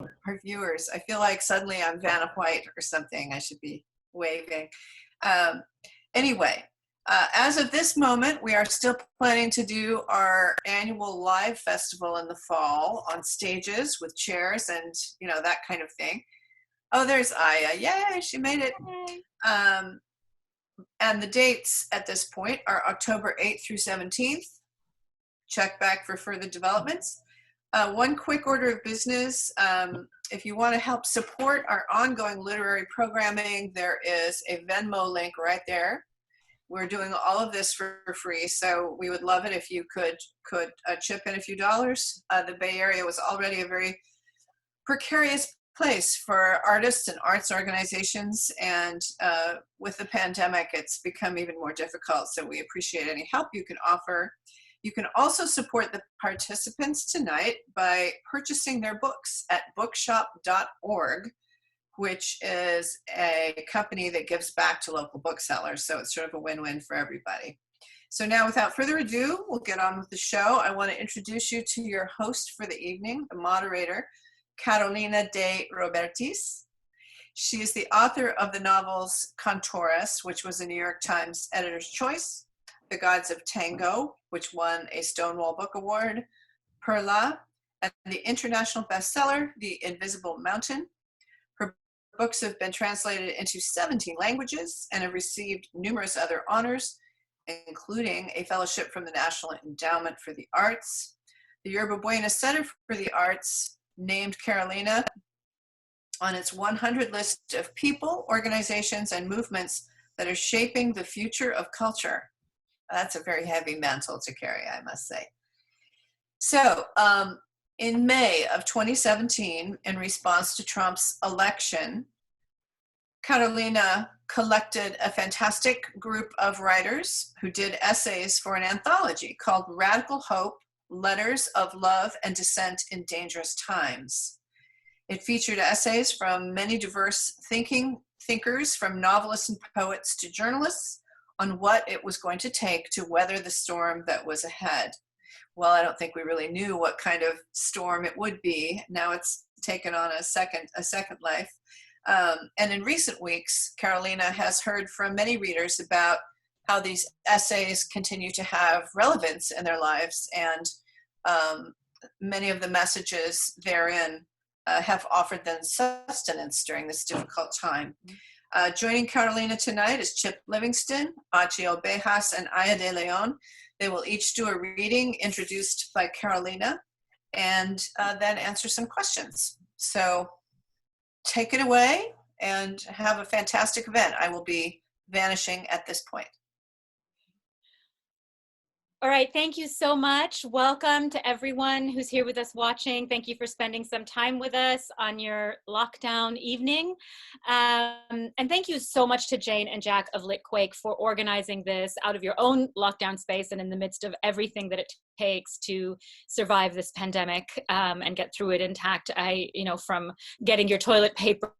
our viewers. I feel like suddenly I'm Vanna White or something. I should be waving. Um, anyway, as of this moment, we are still planning to do our annual live festival in the fall on stages with chairs and, you know, that kind of thing. Oh, there's Aya. Yay, she made it. And the dates at this point are October 8th through 17th. Check back for further developments. One quick order of business. If you want to help support our ongoing literary programming, there is a Venmo link right there. We're doing all of this for free, so we would love it if you could chip in a few dollars. The Bay Area was already a very precarious place for artists and arts organizations, and with the pandemic, it's become even more difficult, so we appreciate any help you can offer. You can also support the participants tonight by purchasing their books at bookshop.org, which is a company that gives back to local booksellers. So it's sort of a win-win for everybody. So now, without further ado, we'll get on with the show. I want to introduce you to your host for the evening, the moderator, Carolina De Robertis. She is the author of the novels Contores, which was a New York Times Editor's Choice, The Gods of Tango, which won a Stonewall Book Award, Perla, and the international bestseller, The Invisible Mountain. Her books have been translated into 17 languages and have received numerous other honors, including a fellowship from the National Endowment for the Arts. The Yerba Buena Center for the Arts named Carolina on its 100 list of people, organizations, and movements that are shaping the future of culture. That's a very heavy mantle to carry, I must say. So in May of 2017, in response to Trump's election, Carolina collected a fantastic group of writers who did essays for an anthology called Radical Hope, Letters of Love and Dissent in Dangerous Times. It featured essays from many diverse thinkers, from novelists and poets to journalists, on what it was going to take to weather the storm that was ahead. Well, I don't think we really knew what kind of storm it would be. Now it's taken on a second life. And in recent weeks, Carolina has heard from many readers about how these essays continue to have relevance in their lives, and many of the messages therein have offered them sustenance during this difficult time. Joining Carolina tonight is Chip Livingston, Achy Obejas, and Aya de Leon. They will each do a reading introduced by Carolina and then answer some questions. So take it away and have a fantastic event. I will be vanishing at this point. All right, thank you so much. Welcome to everyone who's here with us watching. Thank you for spending some time with us on your lockdown evening. And thank you so much to Jane and Jack of Litquake for organizing this out of your own lockdown space and in the midst of everything that it takes to survive this pandemic and get through it intact. From getting your toilet paper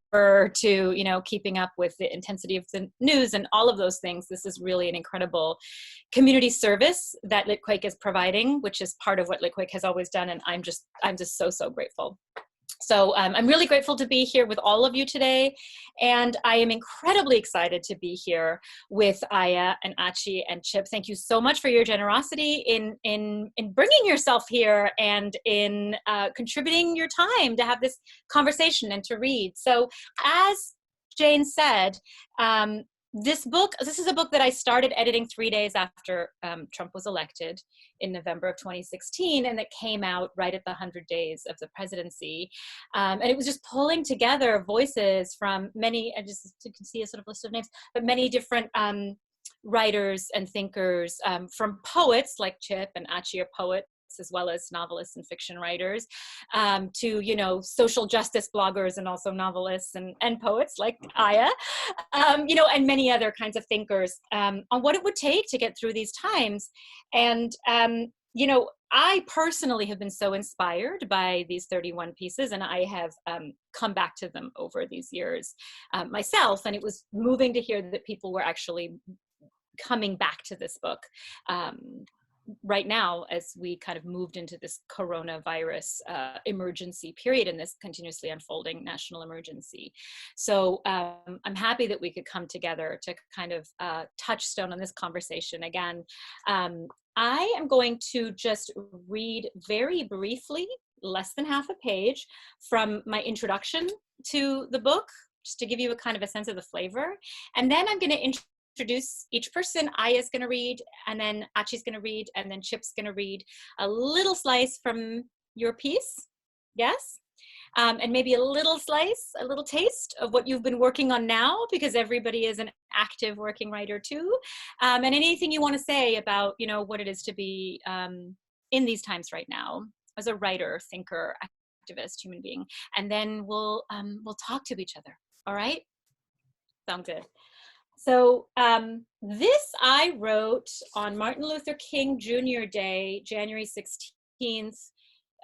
to, keeping up with the intensity of the news and all of those things. This is really an incredible community service that Litquake is providing, which is part of what Litquake has always done. And I'm just so grateful. So I'm really grateful to be here with all of you today. And I am incredibly excited to be here with Aya and Achy and Chip. Thank you so much for your generosity in bringing yourself here and in contributing your time to have this conversation and to read. So as Jane said, this is a book that I started editing 3 days after Trump was elected in November of 2016, and it came out right at the 100 days of the presidency. And it was just pulling together voices from many, and just you can see a sort of list of names, but many different writers and thinkers, from poets like Chip and Achy are poets, as well as novelists and fiction writers, to, social justice bloggers and also novelists and poets like Aya, and many other kinds of thinkers on what it would take to get through these times. And, I personally have been so inspired by these 31 pieces, and I have come back to them over these years myself. And it was moving to hear that people were actually coming back to this book right now, as we kind of moved into this coronavirus emergency period and this continuously unfolding national emergency. So I'm happy that we could come together to kind of touchstone on this conversation again. I am going to just read very briefly, less than half a page, from my introduction to the book, just to give you a kind of a sense of the flavor. And then I'm going to introduce each person. Aya's going to read, and then Achy's going to read, and then Chip's going to read a little slice from your piece. Yes? And maybe a little slice, a little taste of what you've been working on now, because everybody is an active working writer too. And anything you want to say about, you know, what it is to be in these times right now as a writer, thinker, activist, human being. And then we'll talk to each other. All right? Sound good. So this I wrote on Martin Luther King Jr. Day, January 16th,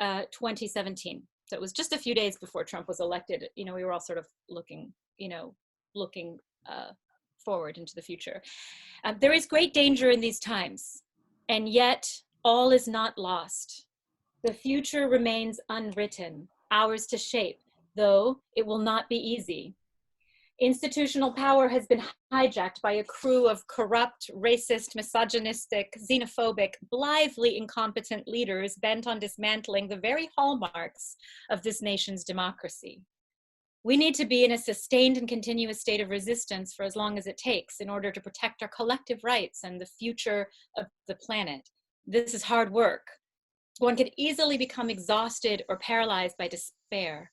2017. So it was just a few days before Trump was elected. You know, we were all sort of looking forward into the future. There is great danger in these times, and yet all is not lost. The future remains unwritten, ours to shape, though it will not be easy. Institutional power has been hijacked by a crew of corrupt, racist, misogynistic, xenophobic, blithely incompetent leaders bent on dismantling the very hallmarks of this nation's democracy. We need to be in a sustained and continuous state of resistance for as long as it takes in order to protect our collective rights and the future of the planet. This is hard work. One could easily become exhausted or paralyzed by despair.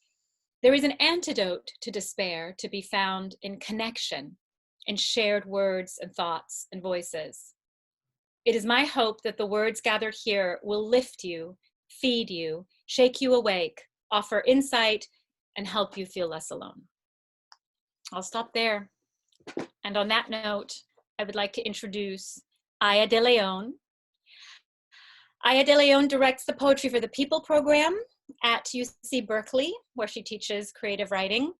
There is an antidote to despair to be found in connection, in shared words and thoughts and voices. It is my hope that the words gathered here will lift you, feed you, shake you awake, offer insight, and help you feel less alone. I'll stop there. And on that note, I would like to introduce Aya De Leon. Aya De Leon directs the Poetry for the People program at UC Berkeley, where she teaches creative writing.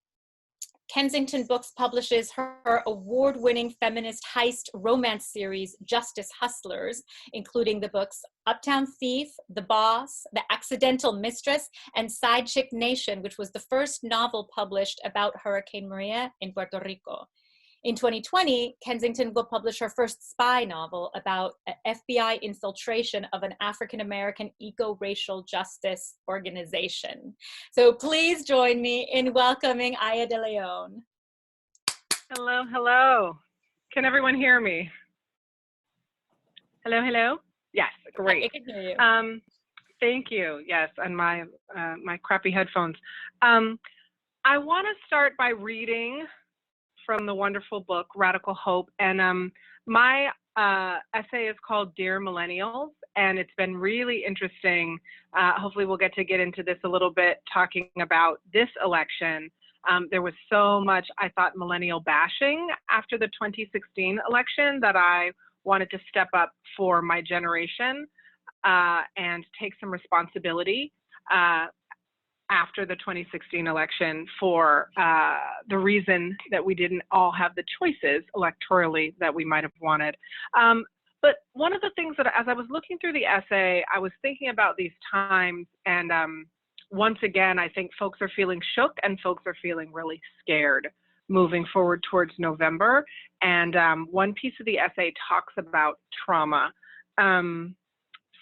Kensington Books publishes her award-winning feminist heist romance series, Justice Hustlers, including the books UPTOWN THIEF, The Boss, The Accidental Mistress, and Side Chick Nation, which was the first novel published about Hurricane Maria in Puerto Rico. In 2020, Kensington will publish her first spy novel about FBI infiltration of an African-American eco-racial justice organization. So please join me in welcoming Aya De Leon. Hello, hello. Can everyone hear me? Hello, hello? Yes, great. I can hear you. Thank you. Yes, and my crappy headphones. I want to start by reading from the wonderful book, Radical Hope. And my essay is called Dear Millennials, and it's been really interesting. Hopefully we'll get into this a little bit, talking about this election. There was so much, I thought, millennial bashing after the 2016 election that I wanted to step up for my generation and take some responsibility after the 2016 election for the reason that we didn't all have the choices electorally that we might have wanted. But one of the things that, as I was looking through the essay, I was thinking about these times, and once again, I think folks are feeling shook and folks are feeling really scared moving forward towards November. And one piece of the essay talks about trauma.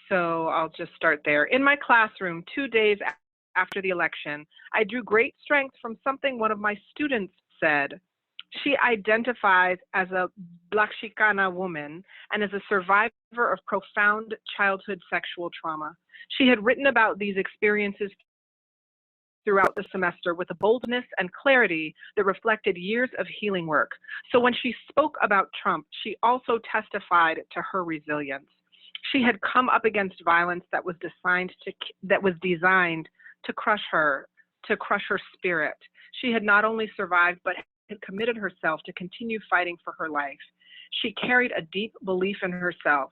So I'll just start there. In my classroom, 2 days after the election, I drew great strength from something one of my students said. She identifies as a Black Chicana woman and is a survivor of profound childhood sexual trauma. She had written about these experiences throughout the semester with a boldness and clarity that reflected years of healing work. So when she spoke about Trump, she also testified to her resilience. She had come up against violence that was designed to crush her spirit. She had not only survived, but had committed herself to continue fighting for her life. She carried a deep belief in herself.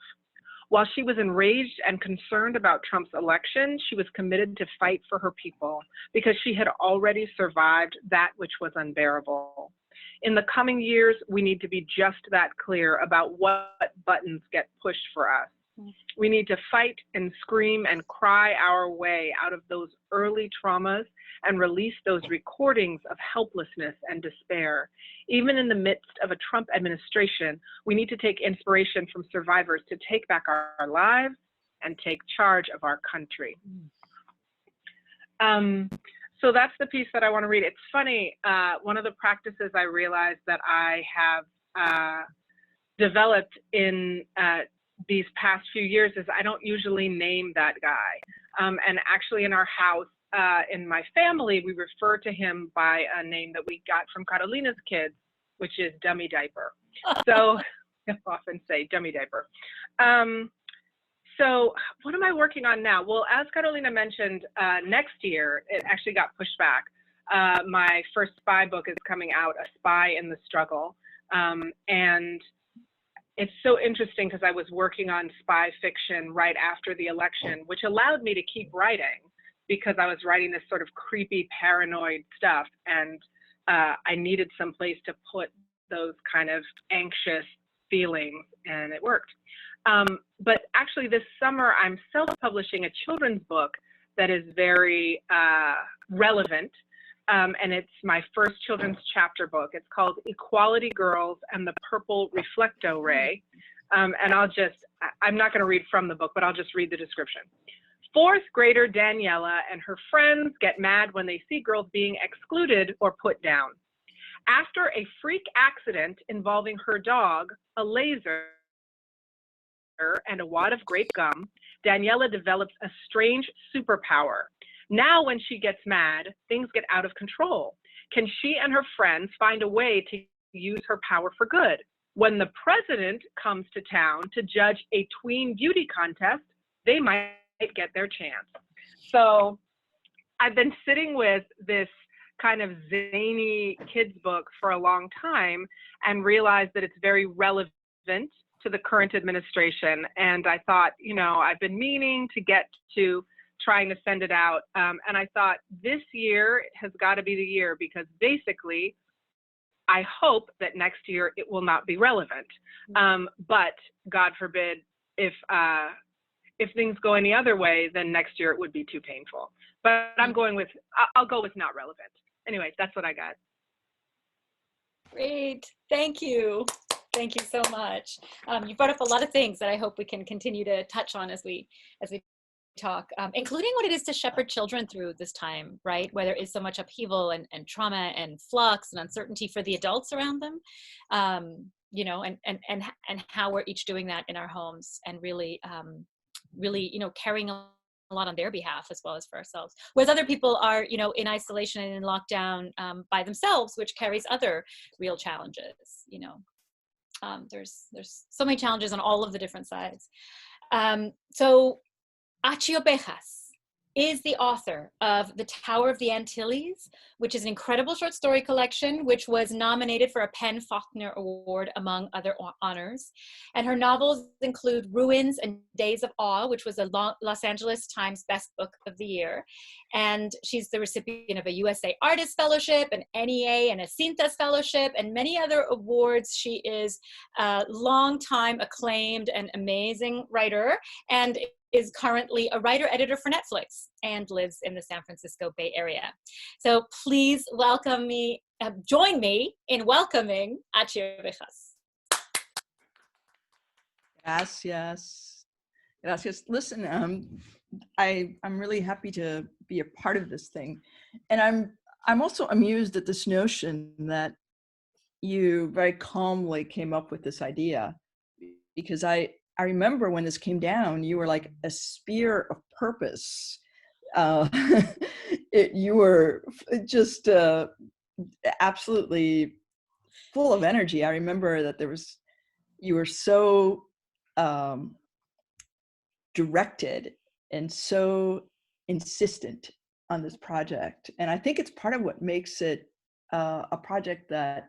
While she was enraged and concerned about Trump's election, she was committed to fight for her people because she had already survived that which was unbearable. In the coming years, we need to be just that clear about what buttons get pushed for us. We need to fight and scream and cry our way out of those early traumas and release those recordings of helplessness and despair. Even in the midst of a Trump administration, we need to take inspiration from survivors to take back our lives and take charge of our country. So that's the piece that I want to read. It's funny, one of the practices I realized that I have developed in these past few years is I don't usually name that guy. And actually in our house, in my family, we refer to him by a name that we got from Carolina's kids, which is Dummy Diaper. So I often say Dummy Diaper. So what am I working on now? Well, as Carolina mentioned, next year, it actually got pushed back. My first spy book is coming out, A Spy in the Struggle. And it's so interesting because I was working on spy fiction right after the election, which allowed me to keep writing because I was writing this sort of creepy, paranoid stuff. And I needed some place to put those kind of anxious feelings, and it worked. But actually this summer, I'm self-publishing a children's book that is very relevant. And it's my first children's chapter book. It's called Equality Girls and the Purple Reflecto Ray. And I'm not going to read from the book, but I'll just read the description. Fourth grader Daniela and her friends get mad when they see girls being excluded or put down. After a freak accident involving her dog, a laser, and a wad of grape gum, Daniela develops a strange superpower. Now when she gets mad, things get out of control. Can she and her friends find a way to use her power for good? When the president comes to town to judge a tween beauty contest, they might get their chance. So I've been sitting with this kind of zany kids book for a long time and realized that it's very relevant to the current administration. And I thought, you know, I've been meaning to get to trying to send it out. And I thought this year has got to be the year, because basically I hope that next year it will not be relevant. But God forbid, if things go any other way, then next year it would be too painful. But I'll go with not relevant. Anyway, that's what I got. Great, thank you. Thank you so much. You brought up a lot of things that I hope we can continue to touch on as we talk, including what it is to shepherd children through this time, right? Where there is so much upheaval and trauma and flux and uncertainty for the adults around them, you know, and how we're each doing that in our homes, and really, you know, carrying a lot on their behalf as well as for ourselves. Whereas other people are, you know, in isolation and in lockdown by themselves, which carries other real challenges, you know. There's so many challenges on all of the different sides. So Achy Obejas is the author of The Tower of the Antilles, which is an incredible short story collection, which was nominated for a PEN Faulkner Award, among other honors. And her novels include Ruins and Days of Awe, which was a Los Angeles Times Best Book of the Year. And she's the recipient of a USA Artist Fellowship, an NEA and a Cintas Fellowship, and many other awards. She is a longtime acclaimed and amazing writer, and is currently a writer-editor for Netflix and lives in the San Francisco Bay Area. So please join me in welcoming Achy Obejas. Gracias. Listen, I'm really happy to be a part of this thing. And I'm also amused at this notion that you very calmly came up with this idea, because I remember when this came down, you were like a spear of purpose. You were just absolutely full of energy. I remember that you were so directed and so insistent on this project. And I think it's part of what makes it a project that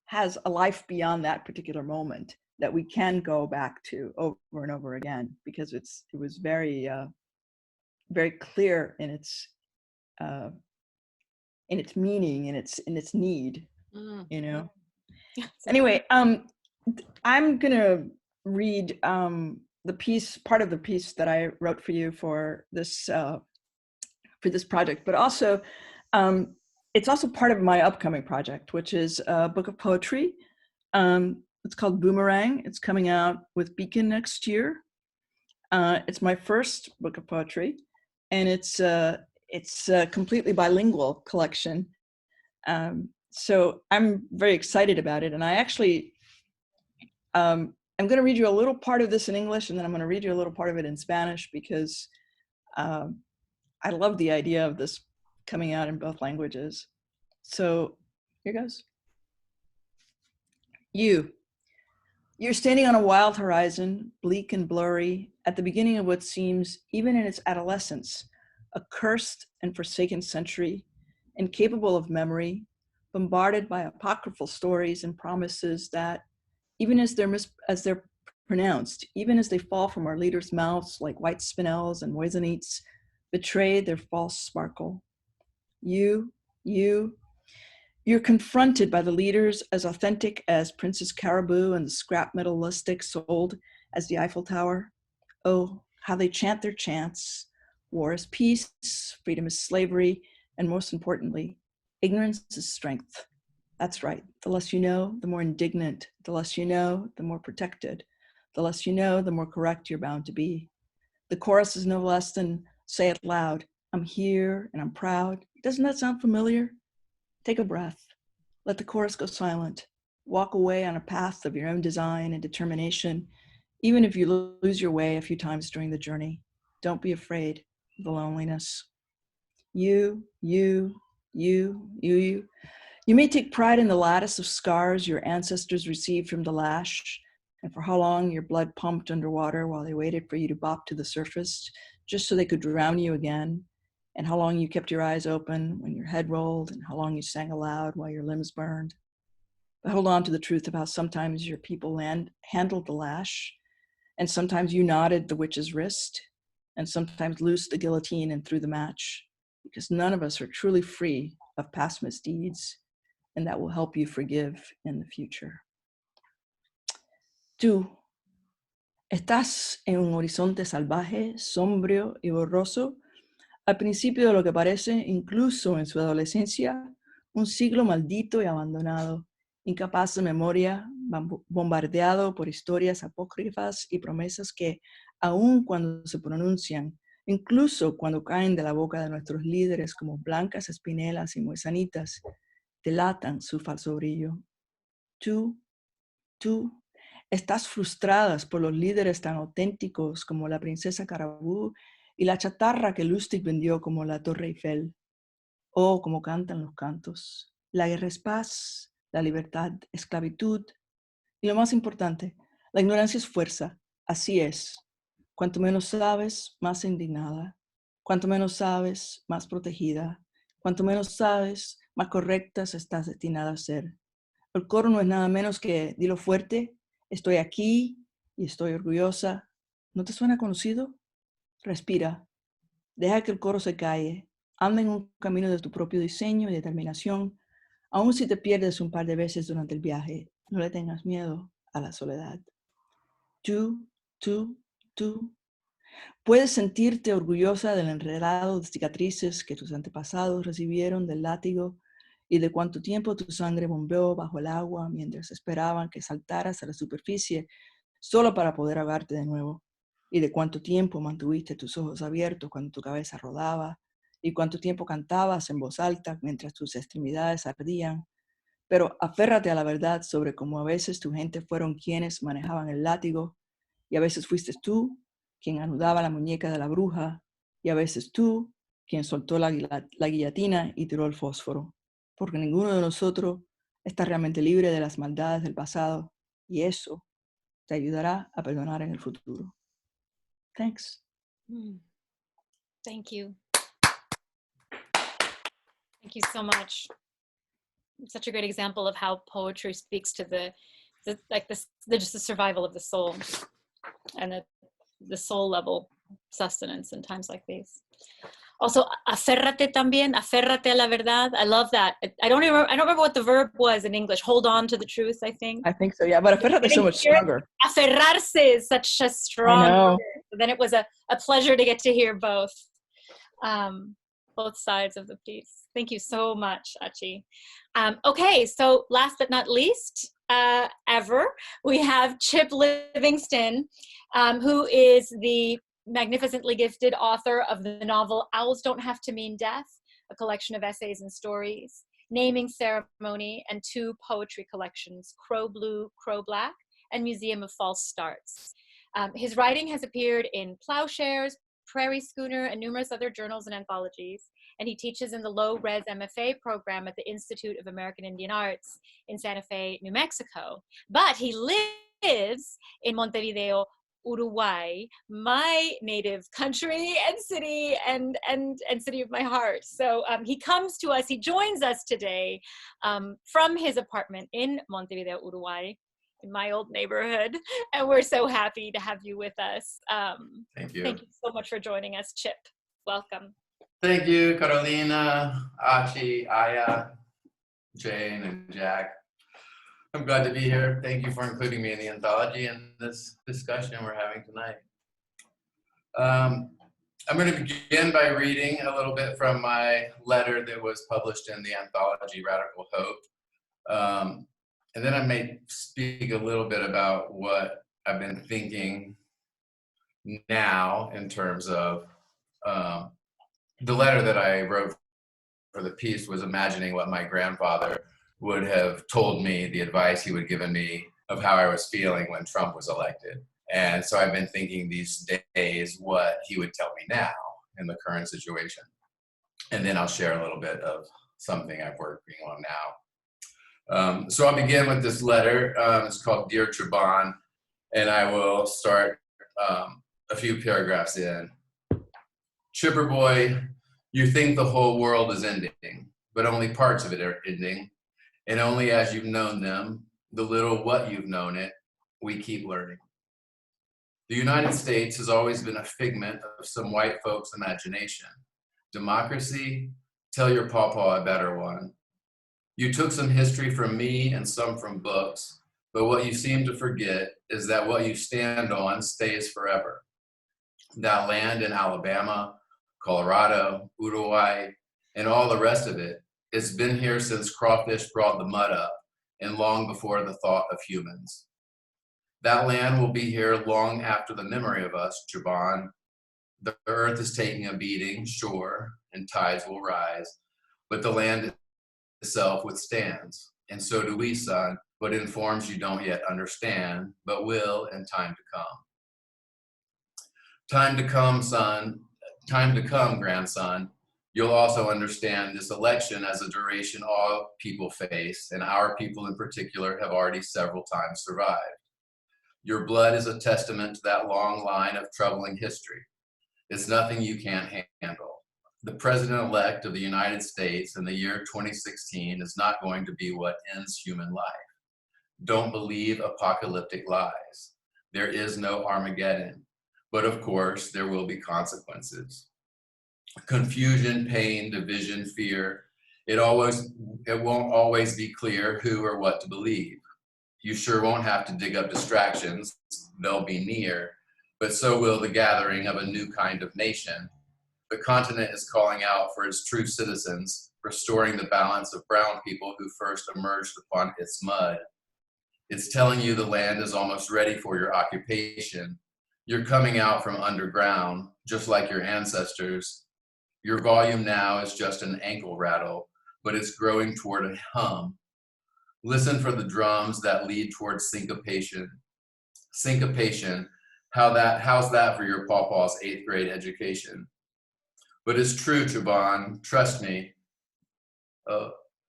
has a life beyond that particular moment, that we can go back to over and over again, because it was very, very clear in its meaning, in its need, you know. Anyway, I'm gonna read the piece, part of the piece that I wrote for you for this project, but also it's also part of my upcoming project, which is a book of poetry. It's called Boomerang. It's coming out with Beacon next year. It's my first book of poetry, and it's a completely bilingual collection. So I'm very excited about it, and I actually I'm going to read you a little part of this in English, and then I'm going to read you a little part of it in Spanish, because I love the idea of this coming out in both languages. So here goes. You're standing on a wild horizon, bleak and blurry, at the beginning of what seems, even in its adolescence, a cursed and forsaken century, incapable of memory, bombarded by apocryphal stories and promises that, even as they're pronounced, even as they fall from our leaders' mouths like white spinels and moissanite, betray their false sparkle. You're confronted by the leaders as authentic as Princess Caribou and the scrap metal lipstick sold as the Eiffel Tower. Oh, how they chant their chants. War is peace, freedom is slavery, and most importantly, ignorance is strength. That's right. The less you know, the more indignant. The less you know, the more protected. The less you know, the more correct you're bound to be. The chorus is no less than, say it loud, I'm here and I'm proud. Doesn't that sound familiar? Take a breath. Let the chorus go silent. Walk away on a path of your own design and determination, even if you lose your way a few times during the journey. Don't be afraid of the loneliness. You may take pride in the lattice of scars your ancestors received from the lash, and for how long your blood pumped underwater while they waited for you to bop to the surface, just so they could drown you again, and how long you kept your eyes open when your head rolled, and how long you sang aloud while your limbs burned. But hold on to the truth of how sometimes your people handled the lash, and sometimes you knotted the witch's wrist, and sometimes loosed the guillotine and threw the match, because none of us are truly free of past misdeeds, and that will help you forgive in the future. Tú estás en un horizonte salvaje, sombrío y borroso, al principio de lo que parece, incluso en su adolescencia, un siglo maldito y abandonado, incapaz de memoria, bombardeado por historias apócrifas y promesas que, aun cuando se pronuncian, incluso cuando caen de la boca de nuestros líderes como blancas espinelas y moisanitas, delatan su falso brillo. Tú estás frustradas por los líderes tan auténticos como la princesa Caribou y la chatarra que Lustig vendió como la Torre Eiffel. Oh, como cantan los cantos. La guerra es paz, la libertad, esclavitud. Y lo más importante, la ignorancia es fuerza. Así es. Cuanto menos sabes, más indignada. Cuanto menos sabes, más protegida. Cuanto menos sabes, más correctas estás destinada a ser. El coro no es nada menos que, dilo fuerte, estoy aquí y estoy orgullosa. ¿No te suena conocido? Respira. Deja que el coro se calle. Anda en un camino de tu propio diseño y determinación. Aun si te pierdes un par de veces durante el viaje, no le tengas miedo a la soledad. Tú. Puedes sentirte orgullosa del enredado de cicatrices que tus antepasados recibieron del látigo y de cuánto tiempo tu sangre bombeó bajo el agua mientras esperaban que saltaras a la superficie solo para poder ahogarte de nuevo, y de cuánto tiempo mantuviste tus ojos abiertos cuando tu cabeza rodaba, y cuánto tiempo cantabas en voz alta mientras tus extremidades ardían. Pero aférrate a la verdad sobre cómo a veces tu gente fueron quienes manejaban el látigo, y a veces fuiste tú quien anudaba la muñeca de la bruja, y a veces tú quien soltó la guillotina y tiró el fósforo, porque ninguno de nosotros está realmente libre de las maldades del pasado, y eso te ayudará a perdonar en el futuro. Thanks. Thank you. Thank you so much. Such a great example of how poetry speaks to just the survival of the soul and the soul level sustenance in times like these. Also, aférrate también, aférrate a la verdad. I love that. I don't remember what the verb was in English. Hold on to the truth, I think. I think so, yeah. But aferrate is so much stronger. Aferrarse is such a strong word. So then it was a pleasure to get to hear both sides of the piece. Thank you so much, Achy. Okay, so last but not least, ever, we have Chip Livingston, who is the magnificently gifted author of the novel Owls Don't Have to Mean Death, a collection of essays and stories, Naming Ceremony, and 2 poetry collections, Crow Blue, Crow Black, and Museum of False Starts. His writing has appeared in Ploughshares, Prairie Schooner, and numerous other journals and anthologies, and he teaches in the low-res MFA program at the Institute of American Indian Arts in Santa Fe, New Mexico. But he lives in Montevideo, Uruguay, my native country and city and city of my heart. So he comes to us, he joins us today from his apartment in Montevideo, Uruguay, in my old neighborhood, and we're so happy to have you with us. Thank you. Thank you so much for joining us, Chip. Welcome. Thank you, Carolina, Achy, Aya, Jane, and Jack. I'm glad to be here. Thank you for including me in the anthology and this discussion we're having tonight. I'm going to begin by reading a little bit from my letter that was published in the anthology Radical Hope. And then I may speak a little bit about what I've been thinking now in terms of the letter that I wrote for the piece was imagining what my grandfather would have told me, the advice he would have given me of how I was feeling when Trump was elected. And so I've been thinking these days what he would tell me now in the current situation. And then I'll share a little bit of something I'm working on now. So I'll begin with this letter. It's called Dear Chaban, and I will start a few paragraphs in. Chipper boy, you think the whole world is ending, but only parts of it are ending. And only as you've known them, the little what you've known it, we keep learning. The United States has always been a figment of some white folks' imagination. Democracy? Tell your pawpaw a better one. You took some history from me and some from books, but what you seem to forget is that what you stand on stays forever. That land in Alabama, Colorado, Uruguay, and all the rest of it, it's been here since crawfish brought the mud up and long before the thought of humans. That land will be here long after the memory of us, Chaban. The earth is taking a beating, sure, and tides will rise, but the land itself withstands, and so do we, son, but in forms you don't yet understand, but will in time to come. Time to come, son, time to come, grandson. You'll also understand this election as a duration all people face, and our people in particular have already several times survived. Your blood is a testament to that long line of troubling history. It's nothing you can't handle. The president-elect of the United States in the year 2016 is not going to be what ends human life. Don't believe apocalyptic lies. There is no Armageddon, but of course there will be consequences. Confusion, pain, division, fear. It won't always be clear who or what to believe. You sure won't have to dig up distractions. They'll be near, but so will the gathering of a new kind of nation. The continent is calling out for its true citizens, restoring the balance of brown people who first emerged upon its mud. It's telling you the land is almost ready for your occupation. You're coming out from underground, just like your ancestors. Your volume now is just an ankle rattle, but it's growing toward a hum. Listen for the drums that lead towards syncopation. Syncopation, how's that for your pawpaw's 8th grade education? But it's true, Chaban, trust me.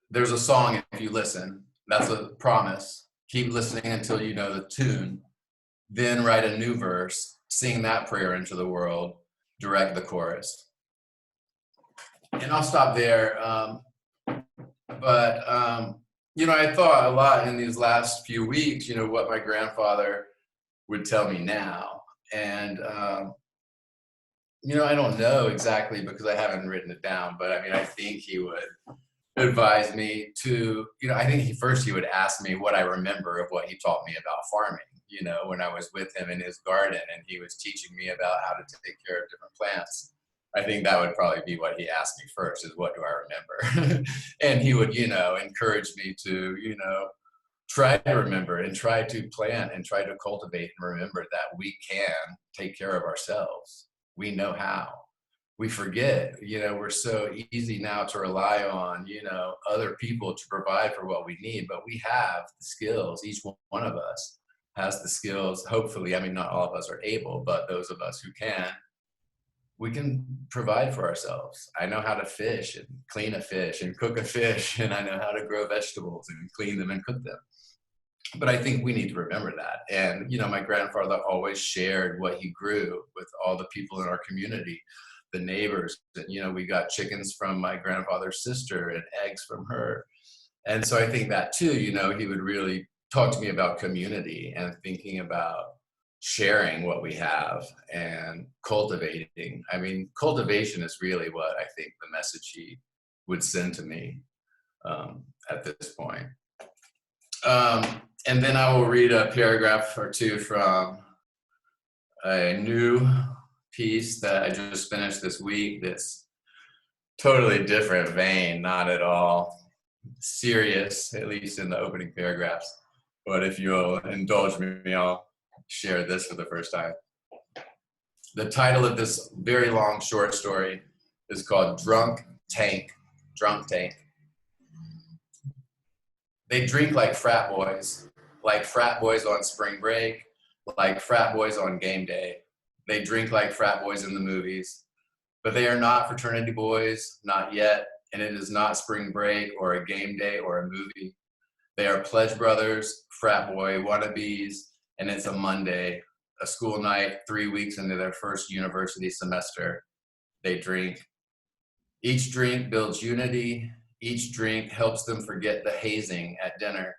There's a song if you listen. That's a promise. Keep listening until you know the tune. Then write a new verse, sing that prayer into the world, direct the chorus. And I'll stop there. I thought a lot in these last few weeks, what my grandfather would tell me now. And I don't know exactly because I haven't written it down, but I mean, I think he would advise me to, I think he would ask me what I remember of what he taught me about farming, when I was with him in his garden and he was teaching me about how to take care of different plants. I think that would probably be what he asked me first, is what do I remember? And he would, encourage me to, try to remember and try to plant and try to cultivate and remember that we can take care of ourselves. We know how. We forget, we're so easy now to rely on, other people to provide for what we need, but we have the skills. Each one of us has the skills. Hopefully, I mean, not all of us are able, but those of us who can, we can provide for ourselves. I know how to fish and clean a fish and cook a fish, and I know how to grow vegetables and clean them and cook them. But I think we need to remember that. And, my grandfather always shared what he grew with all the people in our community, the neighbors. And, we got chickens from my grandfather's sister and eggs from her. And so I think that too, he would really talk to me about community and thinking about sharing what we have and cultivating. I mean, cultivation is really what I think the message he would send to me at this point. And then I will read a paragraph or two from a new piece that I just finished this week that's totally different vein, not at all serious, at least in the opening paragraphs. But if you'll indulge me, I'll share this for the first time. The title of this very long short story is called Drunk Tank. They drink like frat boys on spring break, like frat boys on game day. They drink like frat boys in the movies, but they are not fraternity boys, not yet, and it is not spring break or a game day or a movie. They are pledge brothers, frat boy wannabes, and it's a Monday, a school night, 3 weeks into their first university semester. They drink. Each drink builds unity. Each drink helps them forget the hazing at dinner.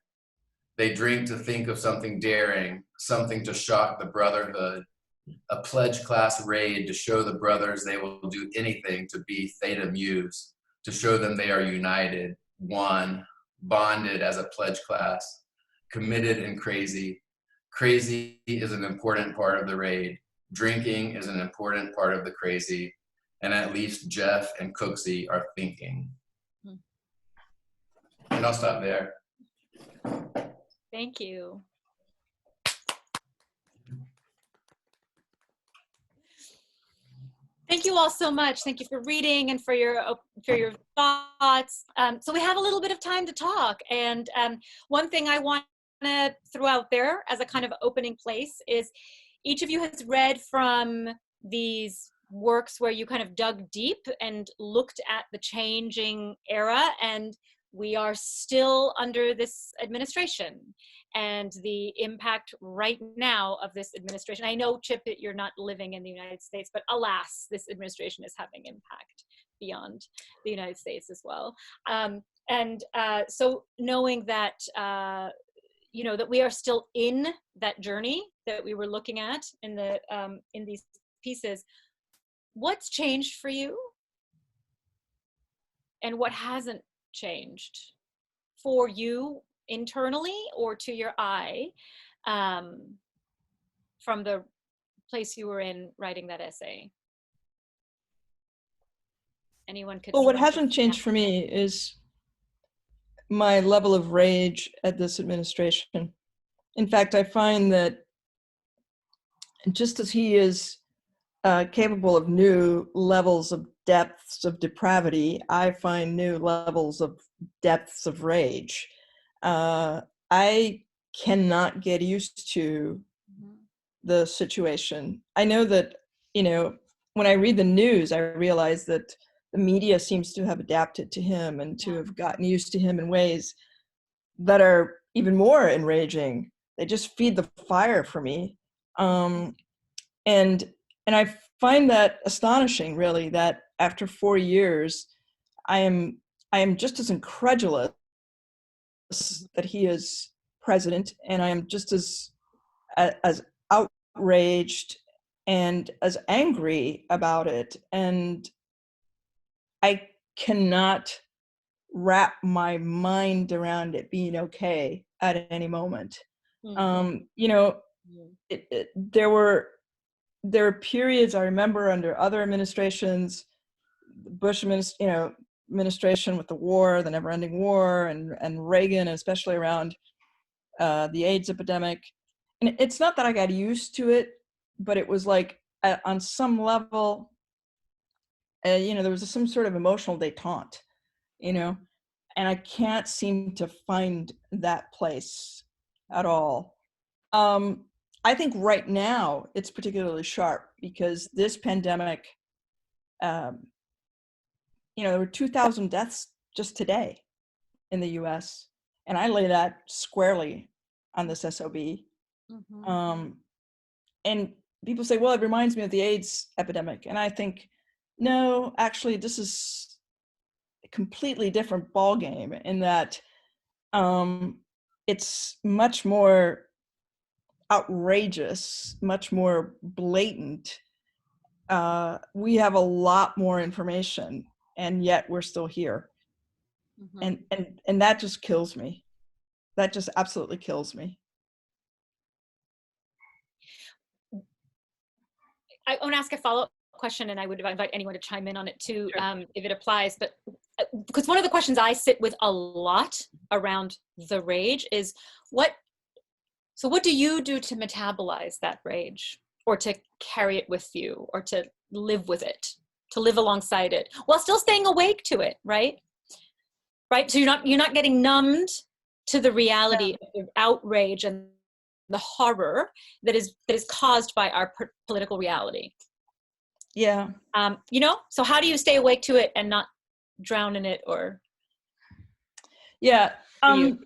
They drink to think of something daring, something to shock the brotherhood, a pledge class raid to show the brothers they will do anything to be Theta Muse, to show them they are united, one, bonded as a pledge class, committed and crazy. Crazy is an important part of the raid. Drinking is an important part of the crazy. And at least Jeff and Cooksey are thinking. And I'll stop there. Thank you. Thank you all so much. Thank you for reading and for your thoughts. So we have a little bit of time to talk. And one thing I want to throw out there as a kind of opening place is each of you has read from these works where you kind of dug deep and looked at the changing era, and we are still under this administration and the impact right now of this administration. I know, Chip, that you're not living in the United States, but alas, this administration is having impact beyond the United States as well. So knowing that, that we are still in that journey that we were looking at in these pieces, what's changed for you? And what hasn't changed for you internally or to your eye from the place you were in writing that essay? Anyone could. Well, what hasn't changed for me is my level of rage at this administration. In fact, I find that just as he is capable of new levels of depths of depravity, I find new levels of depths of rage. I cannot get used to the situation. I know that, when I read the news, I realize that the media seems to have adapted to him and to have gotten used to him in ways that are even more enraging. They just feed the fire for me. And I find that astonishing, really, that after 4 years, I am just as incredulous that he is president, and I am just as outraged and as angry about it. And I cannot wrap my mind around it being okay at any moment. You know, there were periods I remember under other administrations, Bush administration with the war, the never-ending war, and Reagan, especially around the AIDS epidemic. And it's not that I got used to it, but it was like on some level, there was some sort of emotional détente, and I can't seem to find that place at all. I think right now it's particularly sharp because this pandemic, there were 2,000 deaths just today in the US, and I lay that squarely on this SOB. And people say, well, it reminds me of the AIDS epidemic. And I think, no, actually, this is a completely different ballgame in that it's much more outrageous, much more blatant. We have a lot more information, and yet we're still here. And that just kills me. That just absolutely kills me. I want to ask a follow-up question, and I would invite anyone to chime in on it too, sure. If it applies. But because one of the questions I sit with a lot around the rage is, what do you do to metabolize that rage, or to carry it with you, or to live with it, to live alongside it, while still staying awake to it, right? Right. So you're not getting numbed to the reality of the outrage and the horror that is caused by our political reality. Yeah. So how do you stay awake to it and not drown in it? Or yeah, I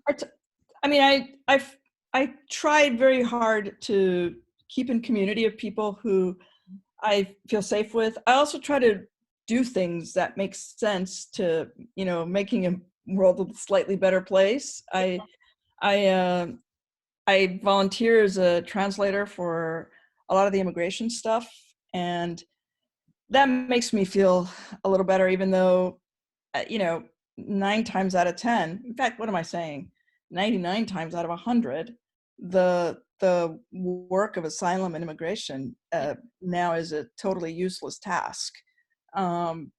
tried very hard to keep in community of people who I feel safe with. I also try to do things that make sense to making a world a slightly better place. I volunteer as a translator for a lot of the immigration stuff, and that makes me feel a little better, even though, 9 times out of 10, in fact, what am I saying? 99 times out of 100, the work of asylum and immigration now is a totally useless task,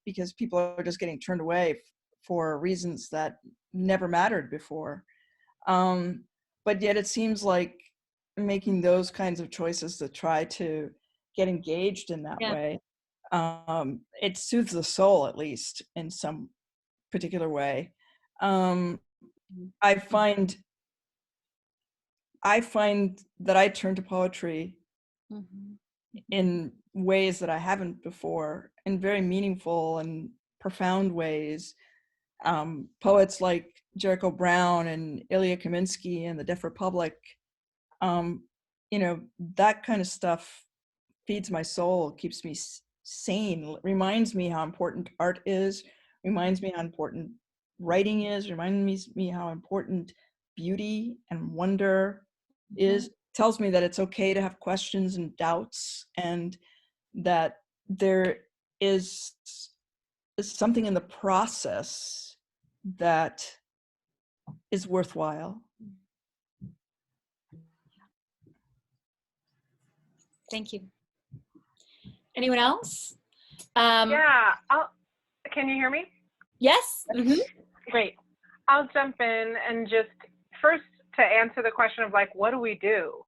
because people are just getting turned away for reasons that never mattered before. But yet it seems like making those kinds of choices to try to get engaged in that way, it soothes the soul, at least in some particular way. I find that I turn to poetry in ways that I haven't before, in very meaningful and profound ways. Poets like Jericho Brown and Ilya Kaminsky and the Deaf Republic, that kind of stuff feeds my soul, keeps me sane, reminds me how important art is, reminds me how important writing is, reminds me how important beauty and wonder is, tells me that it's okay to have questions and doubts, and that there is something in the process that is worthwhile. Thank you. Anyone else? Can you hear me? Yes. Great. I'll jump in and just first to answer the question of what do we do?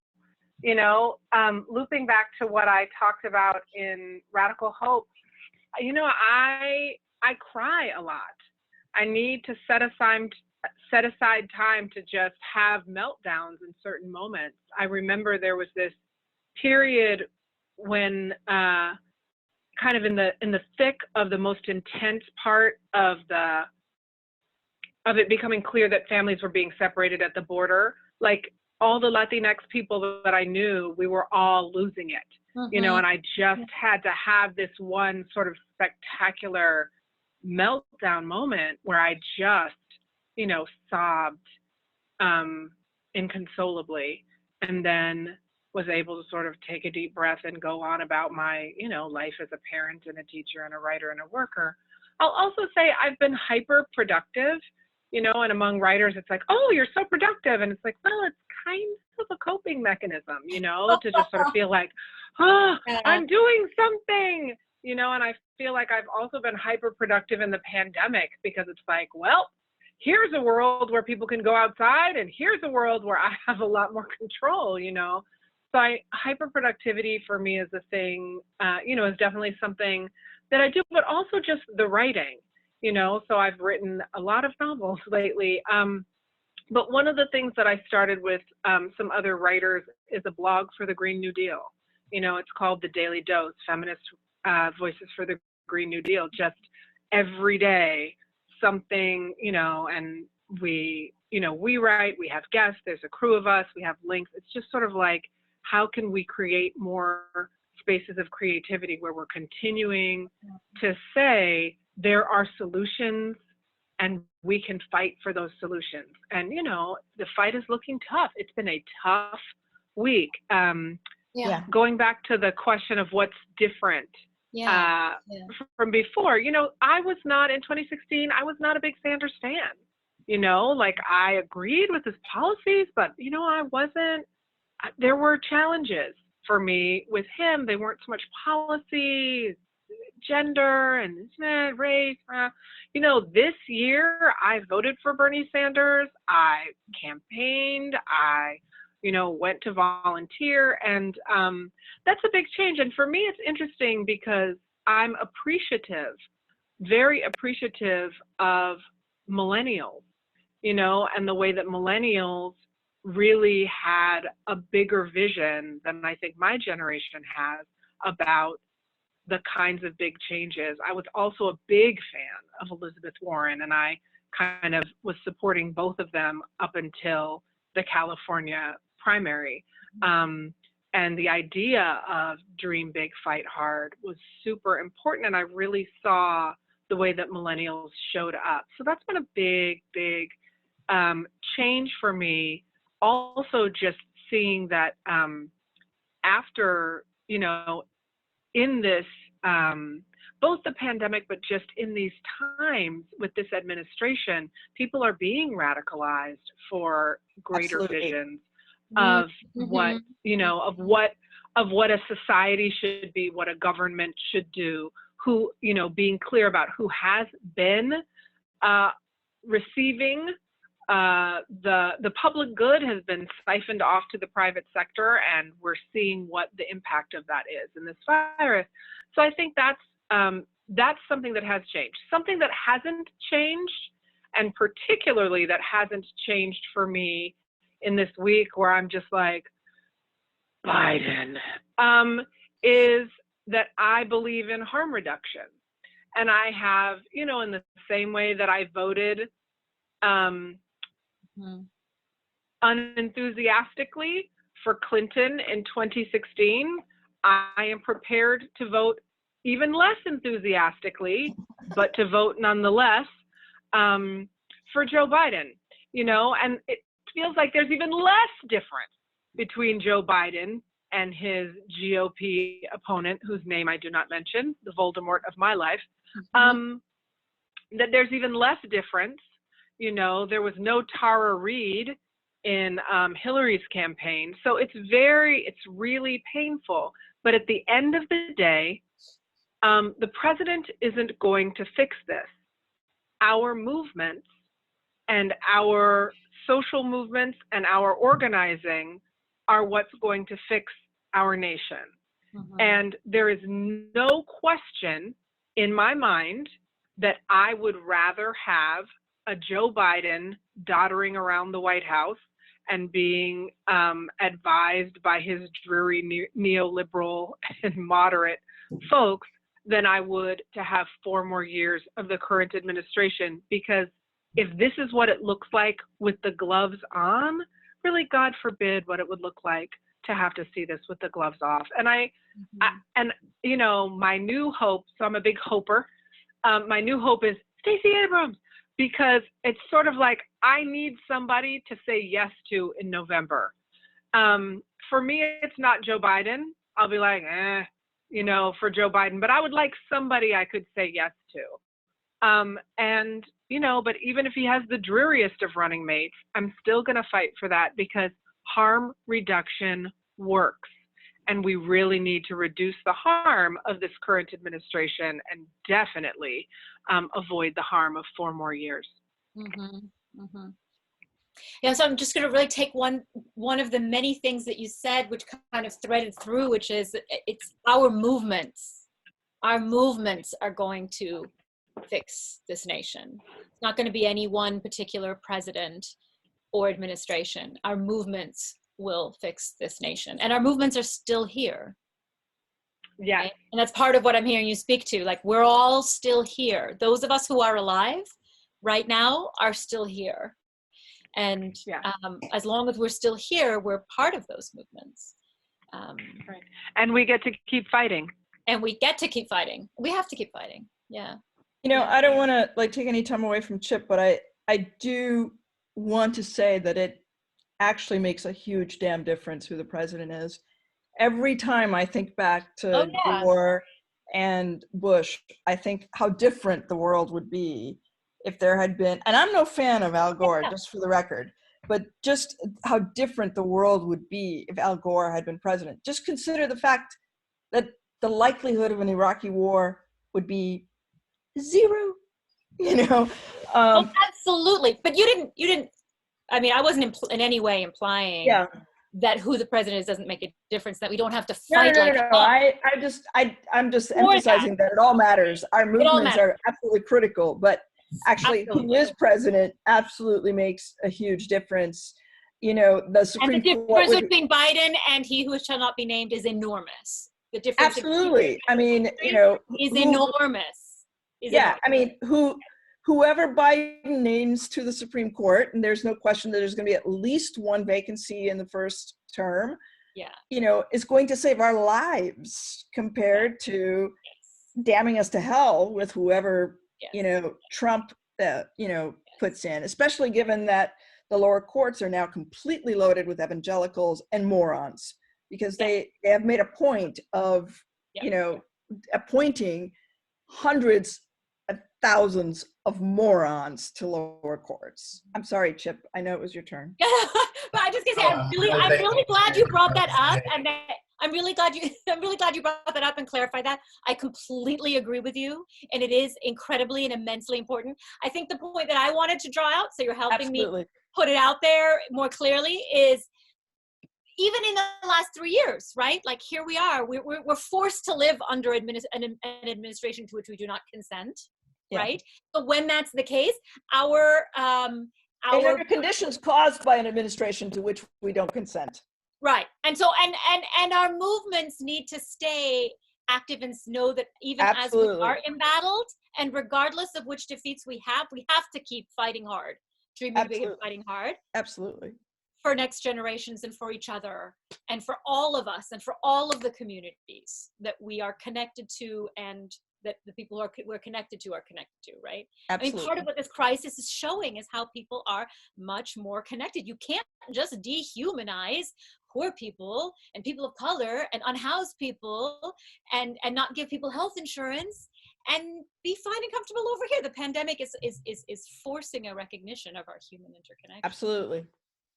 Looping back to what I talked about in Radical Hope, I cry a lot. I need to set aside time to just have meltdowns in certain moments. I remember there was this period when kind of in the thick of the most intense part of it becoming clear that families were being separated at the border, all the Latinx people that I knew, we were all losing it, and I just had to have this one sort of spectacular meltdown moment where I just, sobbed inconsolably. And then was able to sort of take a deep breath and go on about my, life as a parent and a teacher and a writer and a worker. I'll also say I've been hyper productive, and among writers, it's like, oh, you're so productive. And it's like, well, it's kind of a coping mechanism, to just sort of feel like, oh, I'm doing something, and I feel like I've also been hyper productive in the pandemic because it's like, well, here's a world where people can go outside, and here's a world where I have a lot more control, So hyperproductivity for me is a thing, is definitely something that I do, but also just the writing, So I've written a lot of novels lately. But one of the things that I started with some other writers is a blog for the Green New Deal. It's called The Daily Dose, Feminist Voices for the Green New Deal. Just every day, something, and we write, we have guests, there's a crew of us, we have links. It's just sort of like, how can we create more spaces of creativity where we're continuing to say there are solutions and we can fight for those solutions. And, the fight is looking tough. It's been a tough week. Going back to the question of what's different from before, I was not, in 2016, I was not a big Sanders fan. Like I agreed with his policies, but, I wasn't. There were challenges for me with him. They weren't so much policy, gender, and race. This year I voted for Bernie Sanders. I campaigned. I, went to volunteer, and that's a big change. And for me, it's interesting because I'm appreciative, very appreciative of millennials, and the way that millennials really had a bigger vision than I think my generation has about the kinds of big changes. I was also a big fan of Elizabeth Warren, and I kind of was supporting both of them up until the California primary. And the idea of dream big, fight hard was super important, and I really saw the way that millennials showed up. So that's been a big, big change for me. Also just seeing that after, in this, both the pandemic, but just in these times with this administration, people are being radicalized for greater visions of what, of what a society should be, what a government should do, who, being clear about who has been receiving the public good has been siphoned off to the private sector, and we're seeing what the impact of that is in this virus. So I think that's something that has changed. Something that hasn't changed, and particularly that hasn't changed for me in this week where I'm just like, Biden, is that I believe in harm reduction. And I have, in the same way that I voted unenthusiastically for Clinton in 2016, I am prepared to vote even less enthusiastically, but to vote nonetheless for Joe Biden, and it feels like there's even less difference between Joe Biden and his GOP opponent, whose name I do not mention, the Voldemort of my life, that there's even less difference. There was no Tara Reid in Hillary's campaign. So it's really painful. But at the end of the day, the president isn't going to fix this. Our movements and our social movements and our organizing are what's going to fix our nation. And there is no question in my mind that I would rather have a Joe Biden doddering around the White House and being advised by his dreary neoliberal and moderate folks than I would to have 4 more years of the current administration. Because if this is what it looks like with the gloves on, really, God forbid what it would look like to have to see this with the gloves off. And my new hope, so I'm a big hoper, my new hope is Stacey Abrams, because it's sort of like I need somebody to say yes to in November. For me, it's not Joe Biden. I'll be like, for Joe Biden, but I would like somebody I could say yes to. But even if he has the dreariest of running mates, I'm still going to fight for that because harm reduction works. And we really need to reduce the harm of this current administration and definitely avoid the harm of 4 more years. Mm-hmm. Mm-hmm. Yeah, so I'm just going to really take one of the many things that you said, which kind of threaded through, which is it's our movements. Our movements are going to fix this nation. It's not going to be any one particular president or administration. Our movements will fix this nation, and our movements are still here. Yeah, right? And that's part of what I'm hearing you speak to. Like, we're all still here. Those of us who are alive right now are still here. And as long as we're still here, we're part of those movements. Right. And we get to keep fighting. And we get to keep fighting. We have to keep fighting. Yeah. I don't want to take any time away from Chip, but I do want to say that it actually makes a huge damn difference who the president is. Every time I think back to Gore and Bush, I think how different the world would be if there had been, and I'm no fan of Al Gore, just for the record, but just how different the world would be if Al Gore had been president. Just consider the fact that the likelihood of an Iraqi war would be 0, absolutely. But you didn't, I mean, I wasn't in any way implying that who the president is doesn't make a difference, that we don't have to fight. I'm just emphasizing that it all matters. Our movements are absolutely critical, but actually who is president absolutely makes a huge difference. The Supreme and the difference between Biden and he who shall not be named is enormous. The difference absolutely. I mean, is enormous. Whoever Biden names to the Supreme Court, and there's no question that there's going to be at least one vacancy in the first term, is going to save our lives compared to damning us to hell with whoever Trump puts in, especially given that the lower courts are now completely loaded with evangelicals and morons, because they have made a point of appointing hundreds of thousands of morons to lower courts. I'm sorry, Chip, I know it was your turn. But I just gonna say, I'm really glad you brought that up, and I'm really glad you brought that up and clarified that. I completely agree with you, and it is incredibly and immensely important. I think the point that I wanted to draw out, so you're helping me put it out there more clearly, is even in the last 3 years, right? Like, here we are, we're forced to live under an administration to which we do not consent, right? So when that's the case, our under conditions caused by an administration to which we don't consent. Right. And so, and our movements need to stay active and know that even as we are embattled, and regardless of which defeats we have to keep fighting hard, dreaming big and fighting hard. Absolutely. For next generations and for each other and for all of us and for all of the communities that we are connected to and that the people we're connected to are connected to, right? Absolutely. I mean, part of what this crisis is showing is how people are much more connected. You can't just dehumanize poor people and people of color and unhoused people and not give people health insurance and be fine and comfortable over here. The pandemic is forcing a recognition of our human interconnection. Absolutely.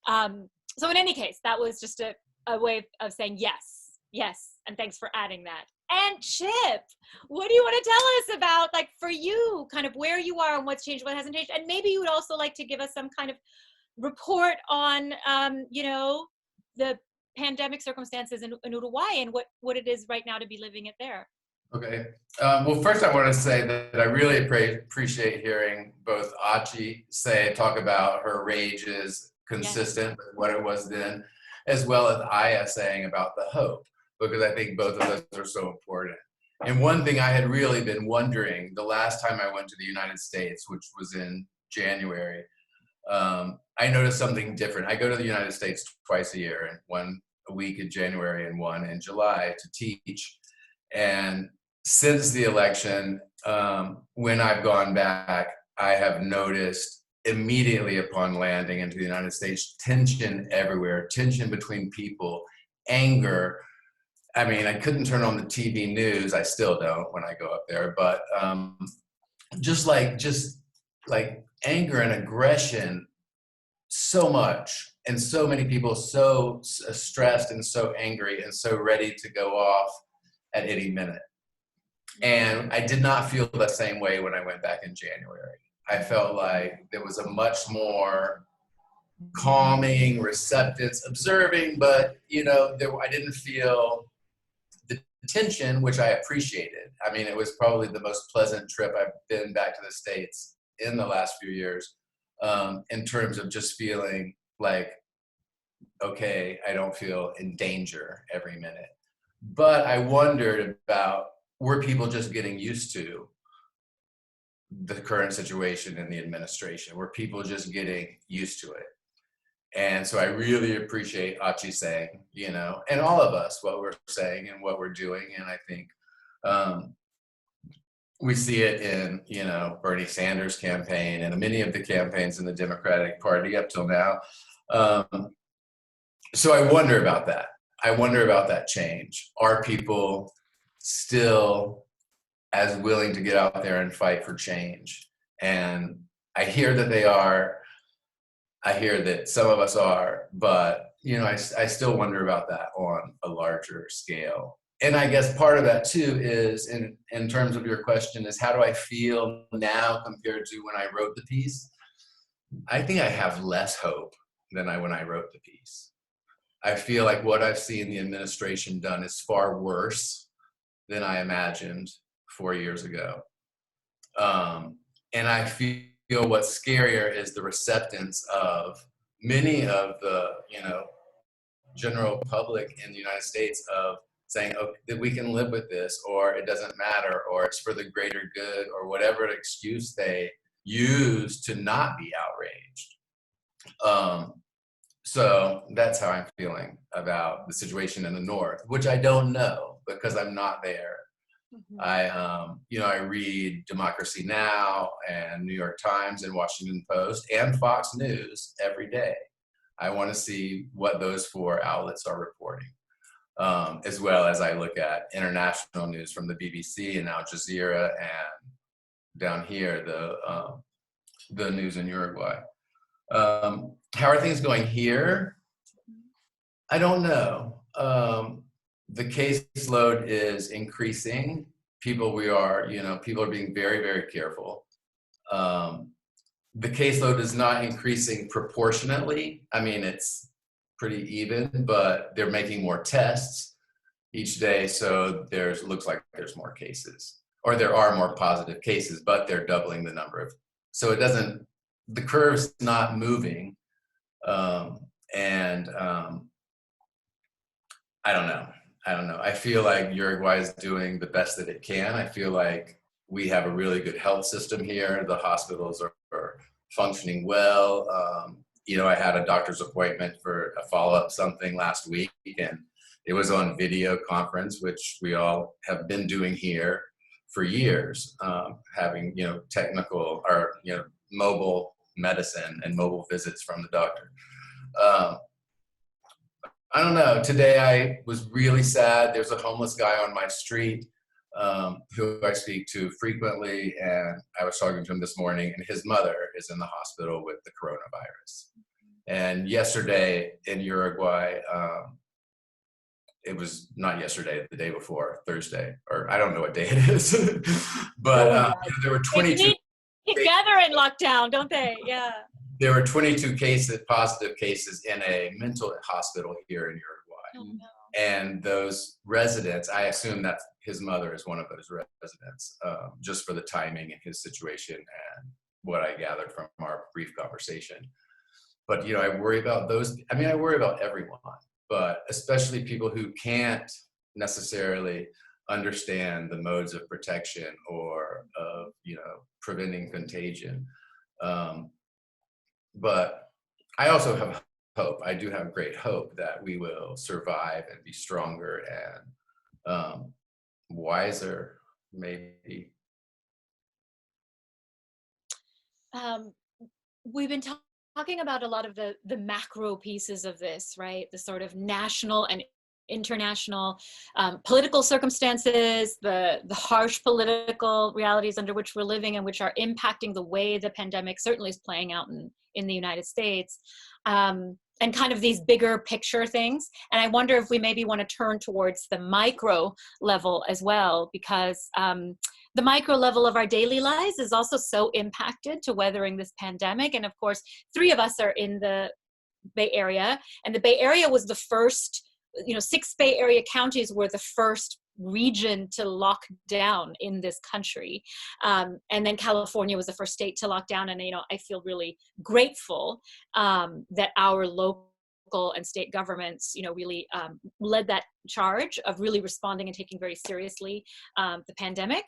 So in any case, that was just a way of saying yes, and thanks for adding that. And Chip, what do you want to tell us about, like, for you, kind of where you are and what's changed, what hasn't changed? And maybe you would also like to give us some kind of report on, the pandemic circumstances in Uruguay and what it is right now to be living it there. Okay. Well, first I want to say that I really appreciate hearing both Achy talk about her rage is consistent with what it was then, as well as Aya saying about the hope, because I think both of those are so important. And one thing I had really been wondering the last time I went to the United States, which was in January, I noticed something different. I go to the United States twice a year, and one a week in January and one in July to teach. And since the election, when I've gone back, I have noticed immediately upon landing into the United States, tension everywhere, tension between people, anger. I mean, I couldn't turn on the TV news. I still don't when I go up there, but just like anger and aggression, so much, and so many people so stressed and so angry and so ready to go off at any minute. And I did not feel the same way when I went back in January. I felt like there was a much more calming, receptive, observing, but I didn't feel the tension, which I appreciated. I mean, it was probably the most pleasant trip I've been back to the States in the last few years, in terms of just feeling like, okay, I don't feel in danger every minute. But I wondered about, were people just getting used to the current situation in the administration? Were people just getting used to it? And so I really appreciate Achy saying, and all of us, what we're saying and what we're doing. And I think we see it in, Bernie Sanders' campaign and many of the campaigns in the Democratic Party up till now. So I wonder about that. I wonder about that change. Are people still as willing to get out there and fight for change? And I hear that they are. I hear that some of us are, but I still wonder about that on a larger scale. And I guess part of that too is, in terms of your question, is how do I feel now compared to when I wrote the piece? I think I have less hope than when I wrote the piece. I feel like what I've seen the administration done is far worse than I imagined 4 years ago. And I feel what's scarier is the receptance of many of the, general public in the United States of saying, oh, that we can live with this, or it doesn't matter, or it's for the greater good, or whatever excuse they use to not be outraged. So that's how I'm feeling about the situation in the North, which I don't know because I'm not there. Mm-hmm. I read Democracy Now! And New York Times and Washington Post and Fox News every day. I want to see what those 4 outlets are reporting, as well as I look at international news from the BBC and Al Jazeera, and down here, the news in Uruguay. How are things going here? I don't know. The caseload is increasing. People are being very, very careful. The caseload is not increasing proportionately. I mean, it's pretty even, but they're making more tests each day. So looks like there's more cases, or there are more positive cases, but they're doubling the number of, so the curve's not moving. I don't know. I feel like Uruguay is doing the best that it can. I feel like we have a really good health system here. The hospitals are functioning well. I had a doctor's appointment for a follow-up something last week, and it was on video conference, which we all have been doing here for years, having, technical or, mobile medicine and mobile visits from the doctor. I don't know. Today I was really sad. There's a homeless guy on my street who I speak to frequently, and I was talking to him this morning, and his mother is in the hospital with the coronavirus. And yesterday in Uruguay, it was not yesterday, the day before, Thursday, or I don't know what day it is, but there were 22. Together in lockdown, don't they? Yeah. There were 22 positive cases in a mental hospital here in Uruguay. Oh, no. And those residents, I assume that his mother is one of those residents, just for the timing and his situation and what I gathered from our brief conversation. But, I worry about those. I mean, I worry about everyone, but especially people who can't necessarily understand the modes of protection or of, preventing contagion. But I also have hope. I do have great hope that we will survive and be stronger and wiser, maybe. we've been talking about a lot of the macro pieces of this, right? The sort of national and international political circumstances, the harsh political realities under which we're living and which are impacting the way the pandemic certainly is playing out in the United States, and kind of these bigger picture things. And I wonder if we maybe want to turn towards the micro level as well, because the micro level of our daily lives is also so impacted to weathering this pandemic. And of course, 3 of us are in the Bay Area, and the Bay Area was the first, 6 Bay Area counties were the first region to lock down in this country. And then California was the first state to lock down. And, I feel really grateful that our local and state governments, really led that charge of really responding and taking very seriously the pandemic.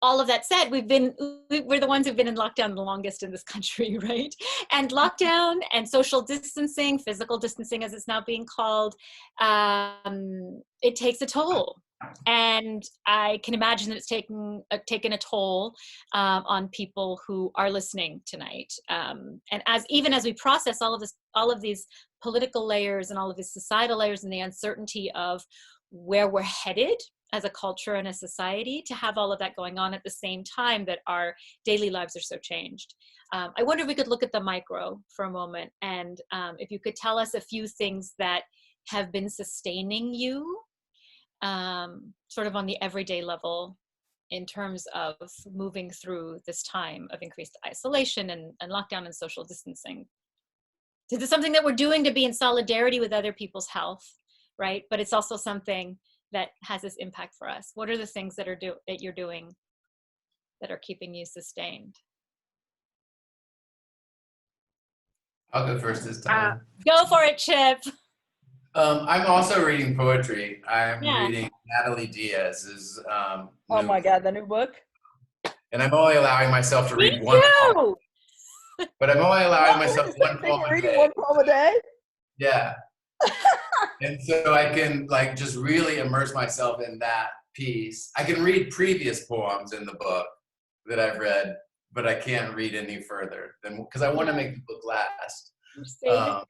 All of that said, we're the ones who've been in lockdown the longest in this country, right? And lockdown and social distancing, physical distancing as it's now being called, it takes a toll. And I can imagine that it's taken a toll on people who are listening tonight. And even as we process all of these political layers and all of these societal layers and the uncertainty of where we're headed as a culture and a society, to have all of that going on at the same time that our daily lives are so changed. I wonder if we could look at the micro for a moment, and if you could tell us a few things that have been sustaining you sort of on the everyday level in terms of moving through this time of increased isolation and lockdown and social distancing. This is something that we're doing to be in solidarity with other people's health, right? But it's also something that has this impact for us. What are the things that you're doing that are keeping you sustained? I'll go first this time. Go for it, Chip. I'm also reading poetry. I'm Yeah. reading Natalie Diaz's Oh my God, the new book? and I'm only allowing myself to read Me one too! poem. But I'm only allowing myself one You're poem a reading day. one poem a day? Yeah. And so I can just really immerse myself in that piece. I can read previous poems in the book that I've read, but I can't read any further because I want to make the book last. Because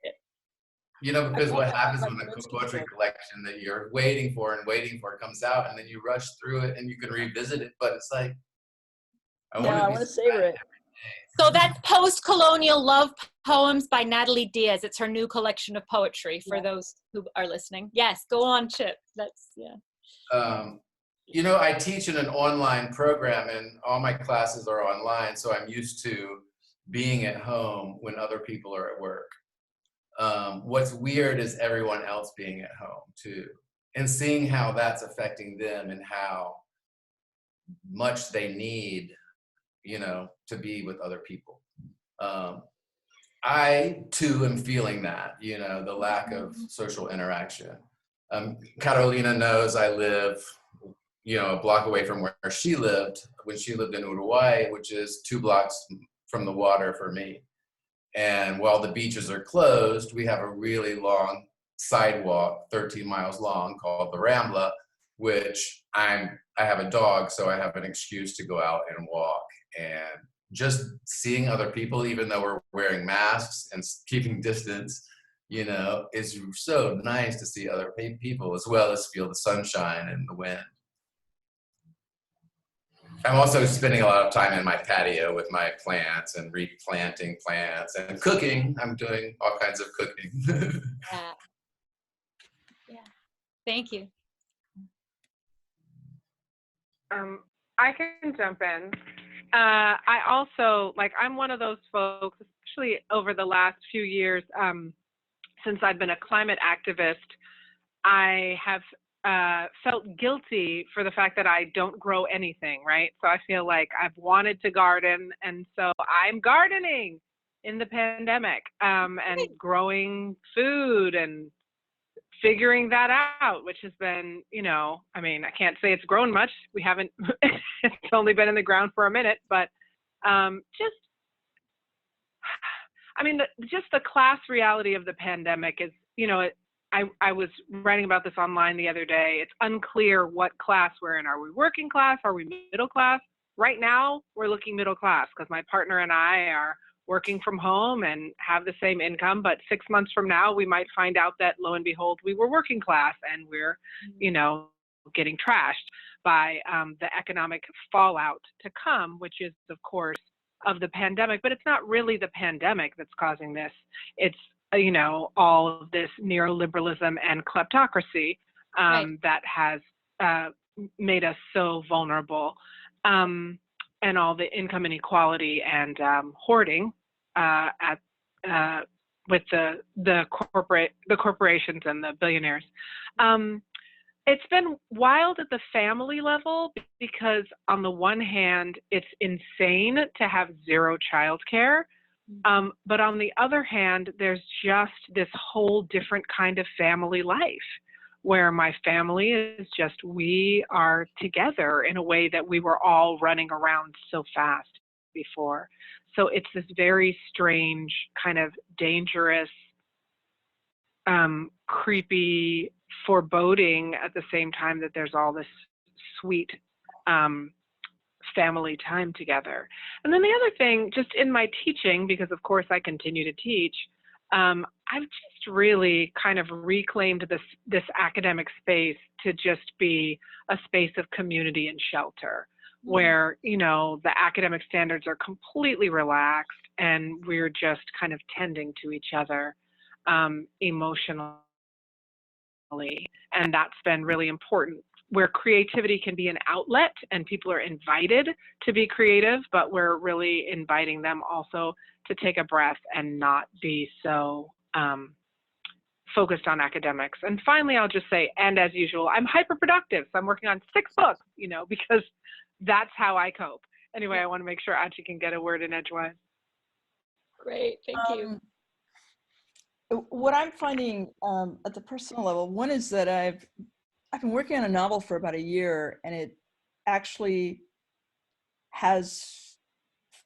what happens when a poetry collection that you're waiting for comes out, and then you rush through it and you can revisit it, but it's like, I want to savor it. So that's Post-Colonial Love Poems by Natalie Diaz. It's her new collection of poetry for those who are listening. Yes, go on, Chip. I teach in an online program, and all my classes are online, so I'm used to being at home when other people are at work. What's weird is everyone else being at home too, and seeing how that's affecting them and how much they need, to be with other people. I too am feeling that, the lack of social interaction. Carolina knows I live, a block away from where she lived when she lived in Uruguay, which is 2 blocks from the water for me. And while the beaches are closed, we have a really long sidewalk, 13 miles long, called the Rambla, which I have a dog, so I have an excuse to go out and walk. And just seeing other people, even though we're wearing masks and keeping distance, is so nice to see other people as well as feel the sunshine and the wind. I'm also spending a lot of time in my patio with my plants and replanting plants and cooking. I'm doing all kinds of cooking. Yeah. Thank you. I can jump in. I also, I'm one of those folks, especially over the last few years, since I've been a climate activist, I have felt guilty for the fact that I don't grow anything, right? So I feel like I've wanted to garden, and so I'm gardening in the pandemic, and growing food and figuring that out, which has been, I can't say it's grown much. We haven't, it's only been in the ground for a minute, but just the class reality of the pandemic is, I was writing about this online the other day. It's unclear what class we're in. Are we working class? Are we middle class? Right now, we're looking middle class because my partner and I are working from home and have the same income, but 6 months from now, we might find out that lo and behold, we were working class and we're, you know, getting trashed by the economic fallout to come, which is, of course, of the pandemic. But it's not really the pandemic that's causing this. It's, you know, all of this neoliberalism and kleptocracy that has made us so vulnerable, and all the income inequality and hoarding with the corporations and the billionaires. It's been wild at the family level because on the one hand, it's insane to have zero childcare. But on the other hand, there's just this whole different kind of family life where my family is just, we are together in a way that we were all running around so fast before. So it's this very strange, kind of dangerous, creepy foreboding at the same time that there's all this sweet family time together. And then the other thing, just in my teaching, because of course I continue to teach, I've just really kind of reclaimed this academic space to just be a space of community and shelter, where, you know, the academic standards are completely relaxed and we're just kind of tending to each other emotionally. And that's been really important, where creativity can be an outlet and people are invited to be creative, but we're really inviting them also to take a breath and not be so focused on academics. And finally, I'll just say, and as usual, I'm hyper productive. So I'm working on 6 books, you know, because that's how I cope. Anyway, I want to make sure Achy can get a word in edgewise. Great, thank you. What I'm finding at the personal level, one is that I've been working on a novel for about a year, and it actually has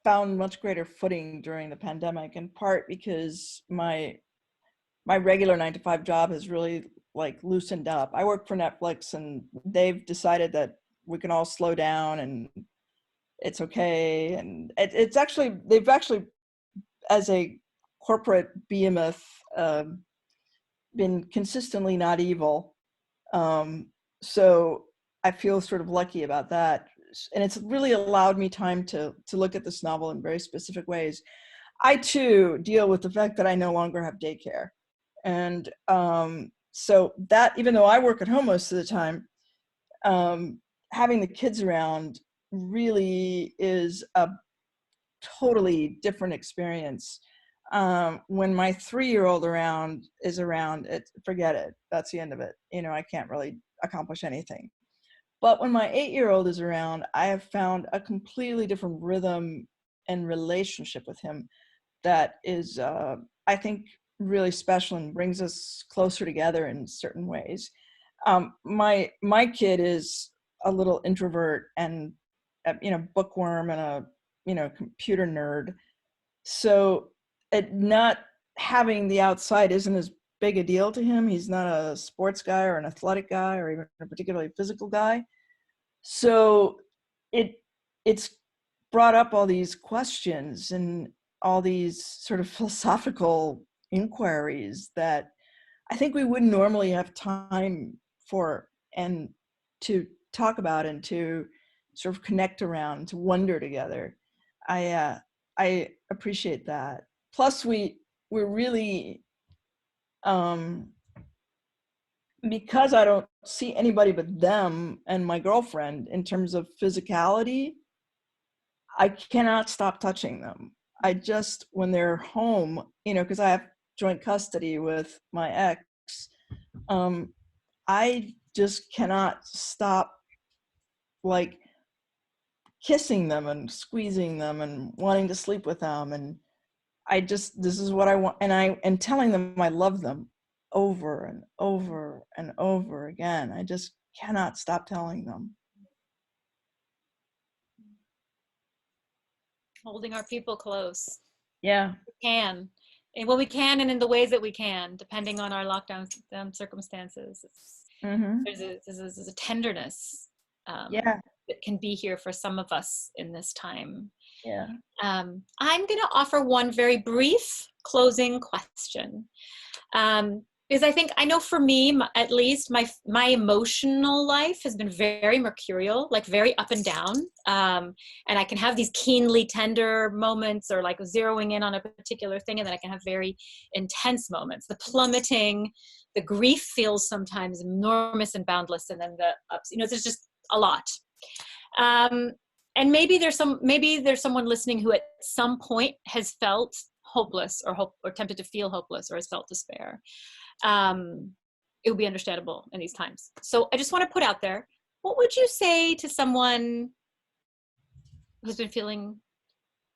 found much greater footing during the pandemic, in part because my regular 9-to-5 job has really like loosened up. I work for Netflix, and they've decided that we can all slow down and it's okay. And it's actually, they've actually, as a corporate behemoth, been consistently not evil. So I feel sort of lucky about that. And it's really allowed me time to look at this novel in very specific ways. I too deal with the fact that I no longer have daycare. And so that, even though I work at home most of the time, having the kids around really is a totally different experience. When my 3-year-old is around, forget it. That's the end of it. You know, I can't really accomplish anything. But when my 8-year-old is around, I have found a completely different rhythm and relationship with him that is, I think, really special and brings us closer together in certain ways. My kid is a little introvert and, you know, bookworm and a, you know, computer nerd. So not having the outside isn't as big a deal to him. He's not a sports guy or an athletic guy or even a particularly physical guy. So it's brought up all these questions and all these sort of philosophical inquiries that I think we wouldn't normally have time for and to talk about and to sort of connect around, to wonder together. I appreciate that. Plus we're really, because I don't see anybody but them and my girlfriend in terms of physicality, I cannot stop touching them. I just, when they're home, you know, because I have joint custody with my ex, I just cannot stop like kissing them and squeezing them and wanting to sleep with them. And this is what I want. And telling them I love them over and over and over again. I just cannot stop telling them. Holding our people close. Yeah. We can. And when we can, and in the ways that we can, depending on our lockdown circumstances. Mm-hmm. There's a tenderness that can be here for some of us in this time. Yeah. I'm going to offer one very brief closing question. Because I know for me, at least, my emotional life has been very mercurial, like very up and down. And I can have these keenly tender moments, or like zeroing in on a particular thing, and then I can have very intense moments. The plummeting, the grief feels sometimes enormous and boundless, and then the ups, there's just a lot. And maybe there's someone listening who at some point has felt hopeless or tempted to feel hopeless, or has felt despair. It would be understandable in these times. So I just want to put out there, what would you say to someone who's been feeling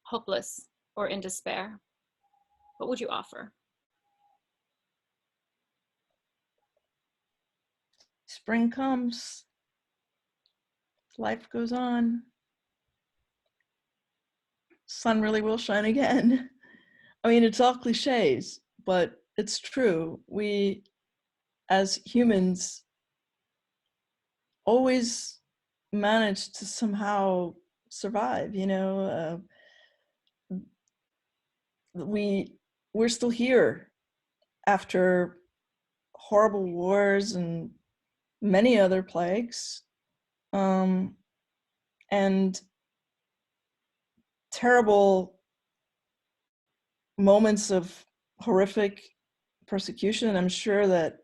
hopeless or in despair? What would you offer? Spring comes, life goes on. Sun really will shine again. I mean, it's all cliches, but it's true. We, as humans, always manage to somehow survive. We're still here after horrible wars and many other plagues, and terrible moments of horrific persecution. I'm sure that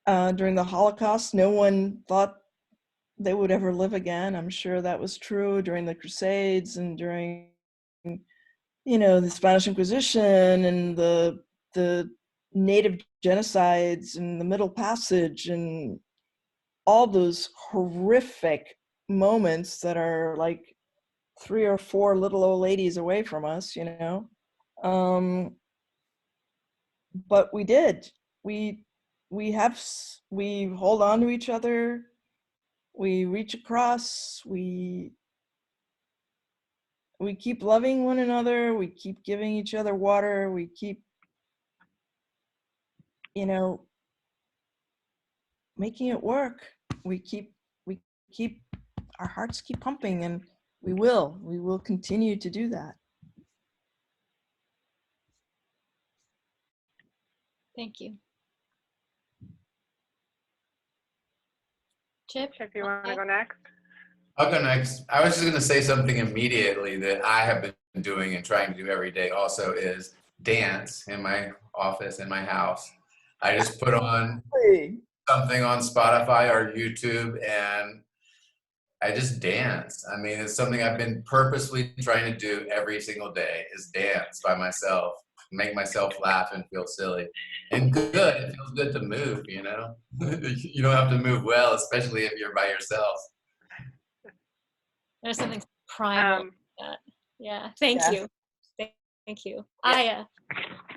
during the Holocaust, no one thought they would ever live again. I'm sure that was true during the Crusades and during, the Spanish Inquisition and the native genocides and the Middle Passage and all those horrific moments that are like 3 or 4 little old ladies away from us, but we did. We hold on to each other. We reach across. We keep loving one another. We keep giving each other water. We keep, making it work. We keep, our hearts keep pumping, and we will continue to do that. Thank you. Chip, you want to go next? I'll go next. I was just going to say something immediately that I have been doing and trying to do every day also is dance in my office, in my house. I just put on something on Spotify or YouTube and I just dance. I mean, it's something I've been purposely trying to do every single day is dance by myself, make myself laugh and feel silly. And good, it feels good to move, You don't have to move well, especially if you're by yourself. There's something primal about that. Yeah, thank you. Thank you. Aya.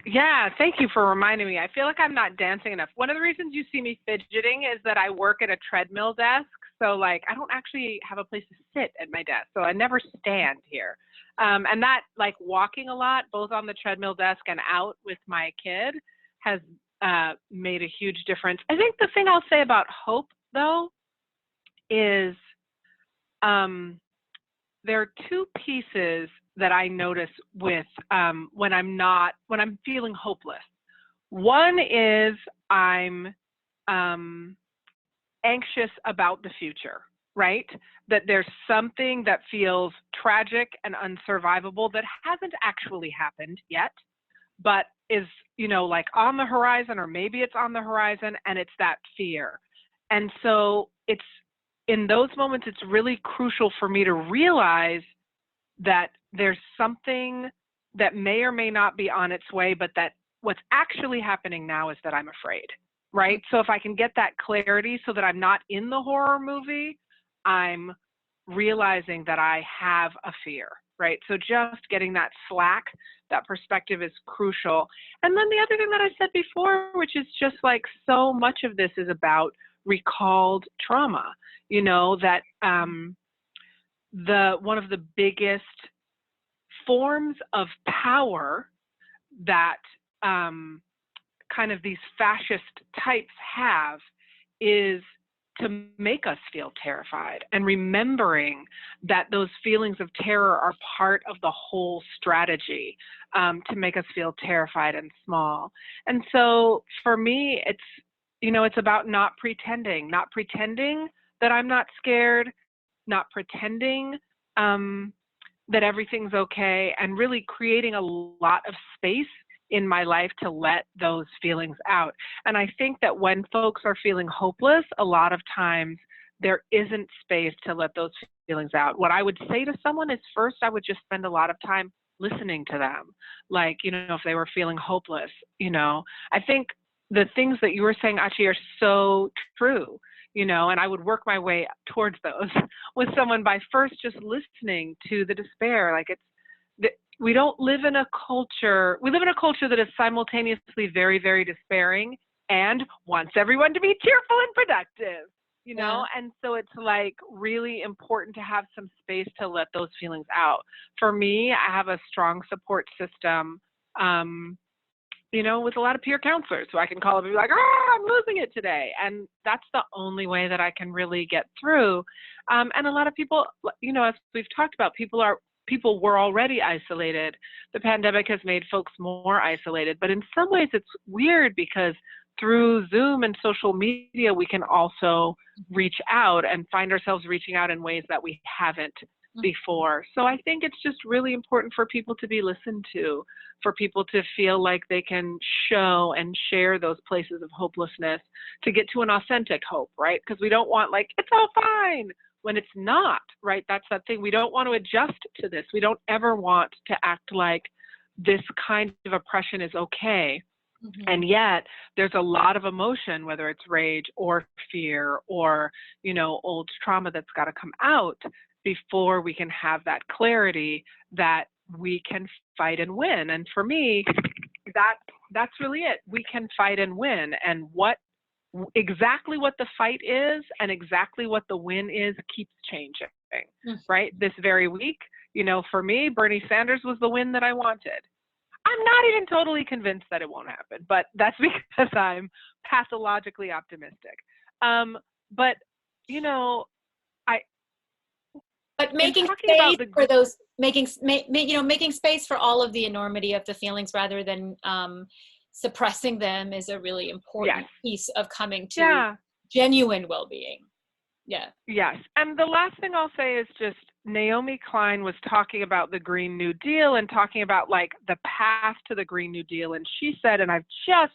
Yeah, thank you for reminding me. I feel like I'm not dancing enough. One of the reasons you see me fidgeting is that I work at a treadmill desk. So like, I don't actually have a place to sit at my desk. So I never stand here. And that like walking a lot, both on the treadmill desk and out with my kid has made a huge difference. I think the thing I'll say about hope though is there are 2 pieces that I notice with when I'm feeling hopeless. One is I'm anxious about the future, right? That there's something that feels tragic and unsurvivable that hasn't actually happened yet, but is, like on the horizon, or maybe it's on the horizon, and it's that fear. And so it's in those moments, it's really crucial for me to realize that there's something that may or may not be on its way, but that what's actually happening now is that I'm afraid, right? So if I can get that clarity so that I'm not in the horror movie, I'm realizing that I have a fear, right? So just getting that slack, that perspective is crucial. And then the other thing that I said before, which is just like so much of this is about recalled trauma, that one of the biggest forms of power that kind of these fascist types have is to make us feel terrified, and remembering that those feelings of terror are part of the whole strategy to make us feel terrified and small. And so for me, it's, you know, it's about not pretending that I'm not scared, not pretending that everything's okay, and really creating a lot of space in my life to let those feelings out. And I think that when folks are feeling hopeless, a lot of times there isn't space to let those feelings out. What I would say to someone is, first, I would just spend a lot of time listening to them. Like, you know, if they were feeling hopeless, you know, I think the things that you were saying, Achy, are so true, you know, and I would work my way towards those with someone by first just listening to the despair. Like, we don't live in a culture, we live in a culture that is simultaneously very, very despairing and wants everyone to be cheerful and productive, you know? Yeah. And so it's like really important to have some space to let those feelings out. For me, I have a strong support system, you know, with a lot of peer counselors who I can call up and be like, oh, I'm losing it today. And that's the only way that I can really get through. And a lot of people, you know, as we've talked about, people were already isolated. The pandemic has made folks more isolated, but in some ways it's weird because through Zoom and social media, we can also reach out and find ourselves reaching out in ways that we haven't before. So I think it's just really important for people to be listened to, for people to feel like they can show and share those places of hopelessness to get to an authentic hope, right? Because we don't want like, it's all fine, when it's not, right? That's that thing. We don't want to adjust to this. We don't ever want to act like this kind of oppression is okay. Mm-hmm. And yet there's a lot of emotion, whether it's rage or fear or, you know, old trauma that's got to come out before we can have that clarity that we can fight and win. And for me, that's really it. We can fight and win. And exactly what the fight is and exactly what the win is keeps changing, right? This very week, you know, for me, Bernie Sanders was the win that I wanted. I'm not even totally convinced that it won't happen, but that's because I'm pathologically optimistic. But, you know, But making space for those, making space for all of the enormity of the feelings rather than suppressing them is a really important piece of coming to genuine well-being. Yeah. Yes. And the last thing I'll say is just Naomi Klein was talking about the Green New Deal and talking about like the path to the Green New Deal. And she said, and I've just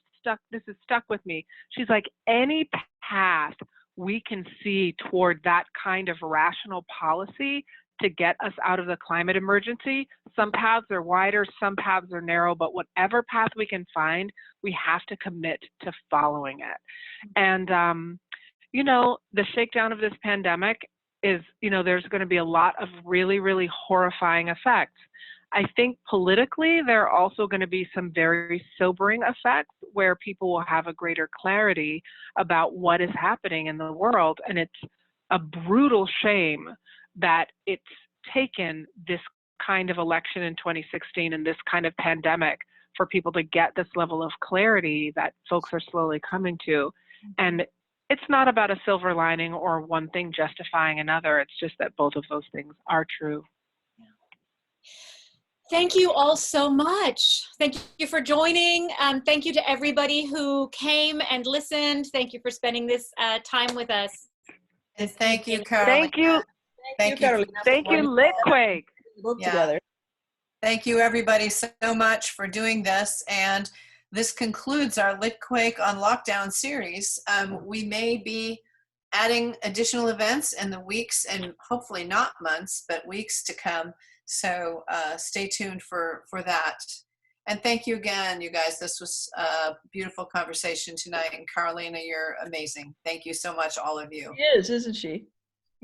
this has stuck with me. She's like, any path we can see toward that kind of rational policy to get us out of the climate emergency. Some paths are wider, some paths are narrow, but whatever path we can find, we have to commit to following it. And, you know, the shakedown of this pandemic is, you know, there's going to be a lot of really, really horrifying effects. I think politically, there are also going to be some very sobering effects where people will have a greater clarity about what is happening in the world. And it's a brutal shame that it's taken this kind of election in 2016 and this kind of pandemic for people to get this level of clarity that folks are slowly coming to. And it's not about a silver lining or one thing justifying another. It's just that both of those things are true. Thank you all so much. Thank you for joining. Thank you to everybody who came and listened. Thank you for spending this time with us. And thank you, Carolina. Thank you. Thank you, Carolina. Thank you, Litquake. Together. Thank you, everybody, so much for doing this. And this concludes our Litquake on Lockdown series. We may be adding additional events in the weeks and hopefully not months, but weeks to come. So stay tuned for that. And thank you again, you guys. This was a beautiful conversation tonight. And Carolina, you're amazing. Thank you so much, all of you. She is, isn't she?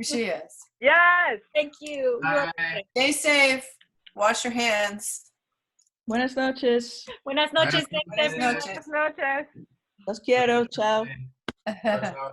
She is. Yes. Thank you. Stay safe. Wash your hands. Buenas noches. Buenas noches. Buenas noches. Buenas noches. Los quiero. Ciao. Ciao.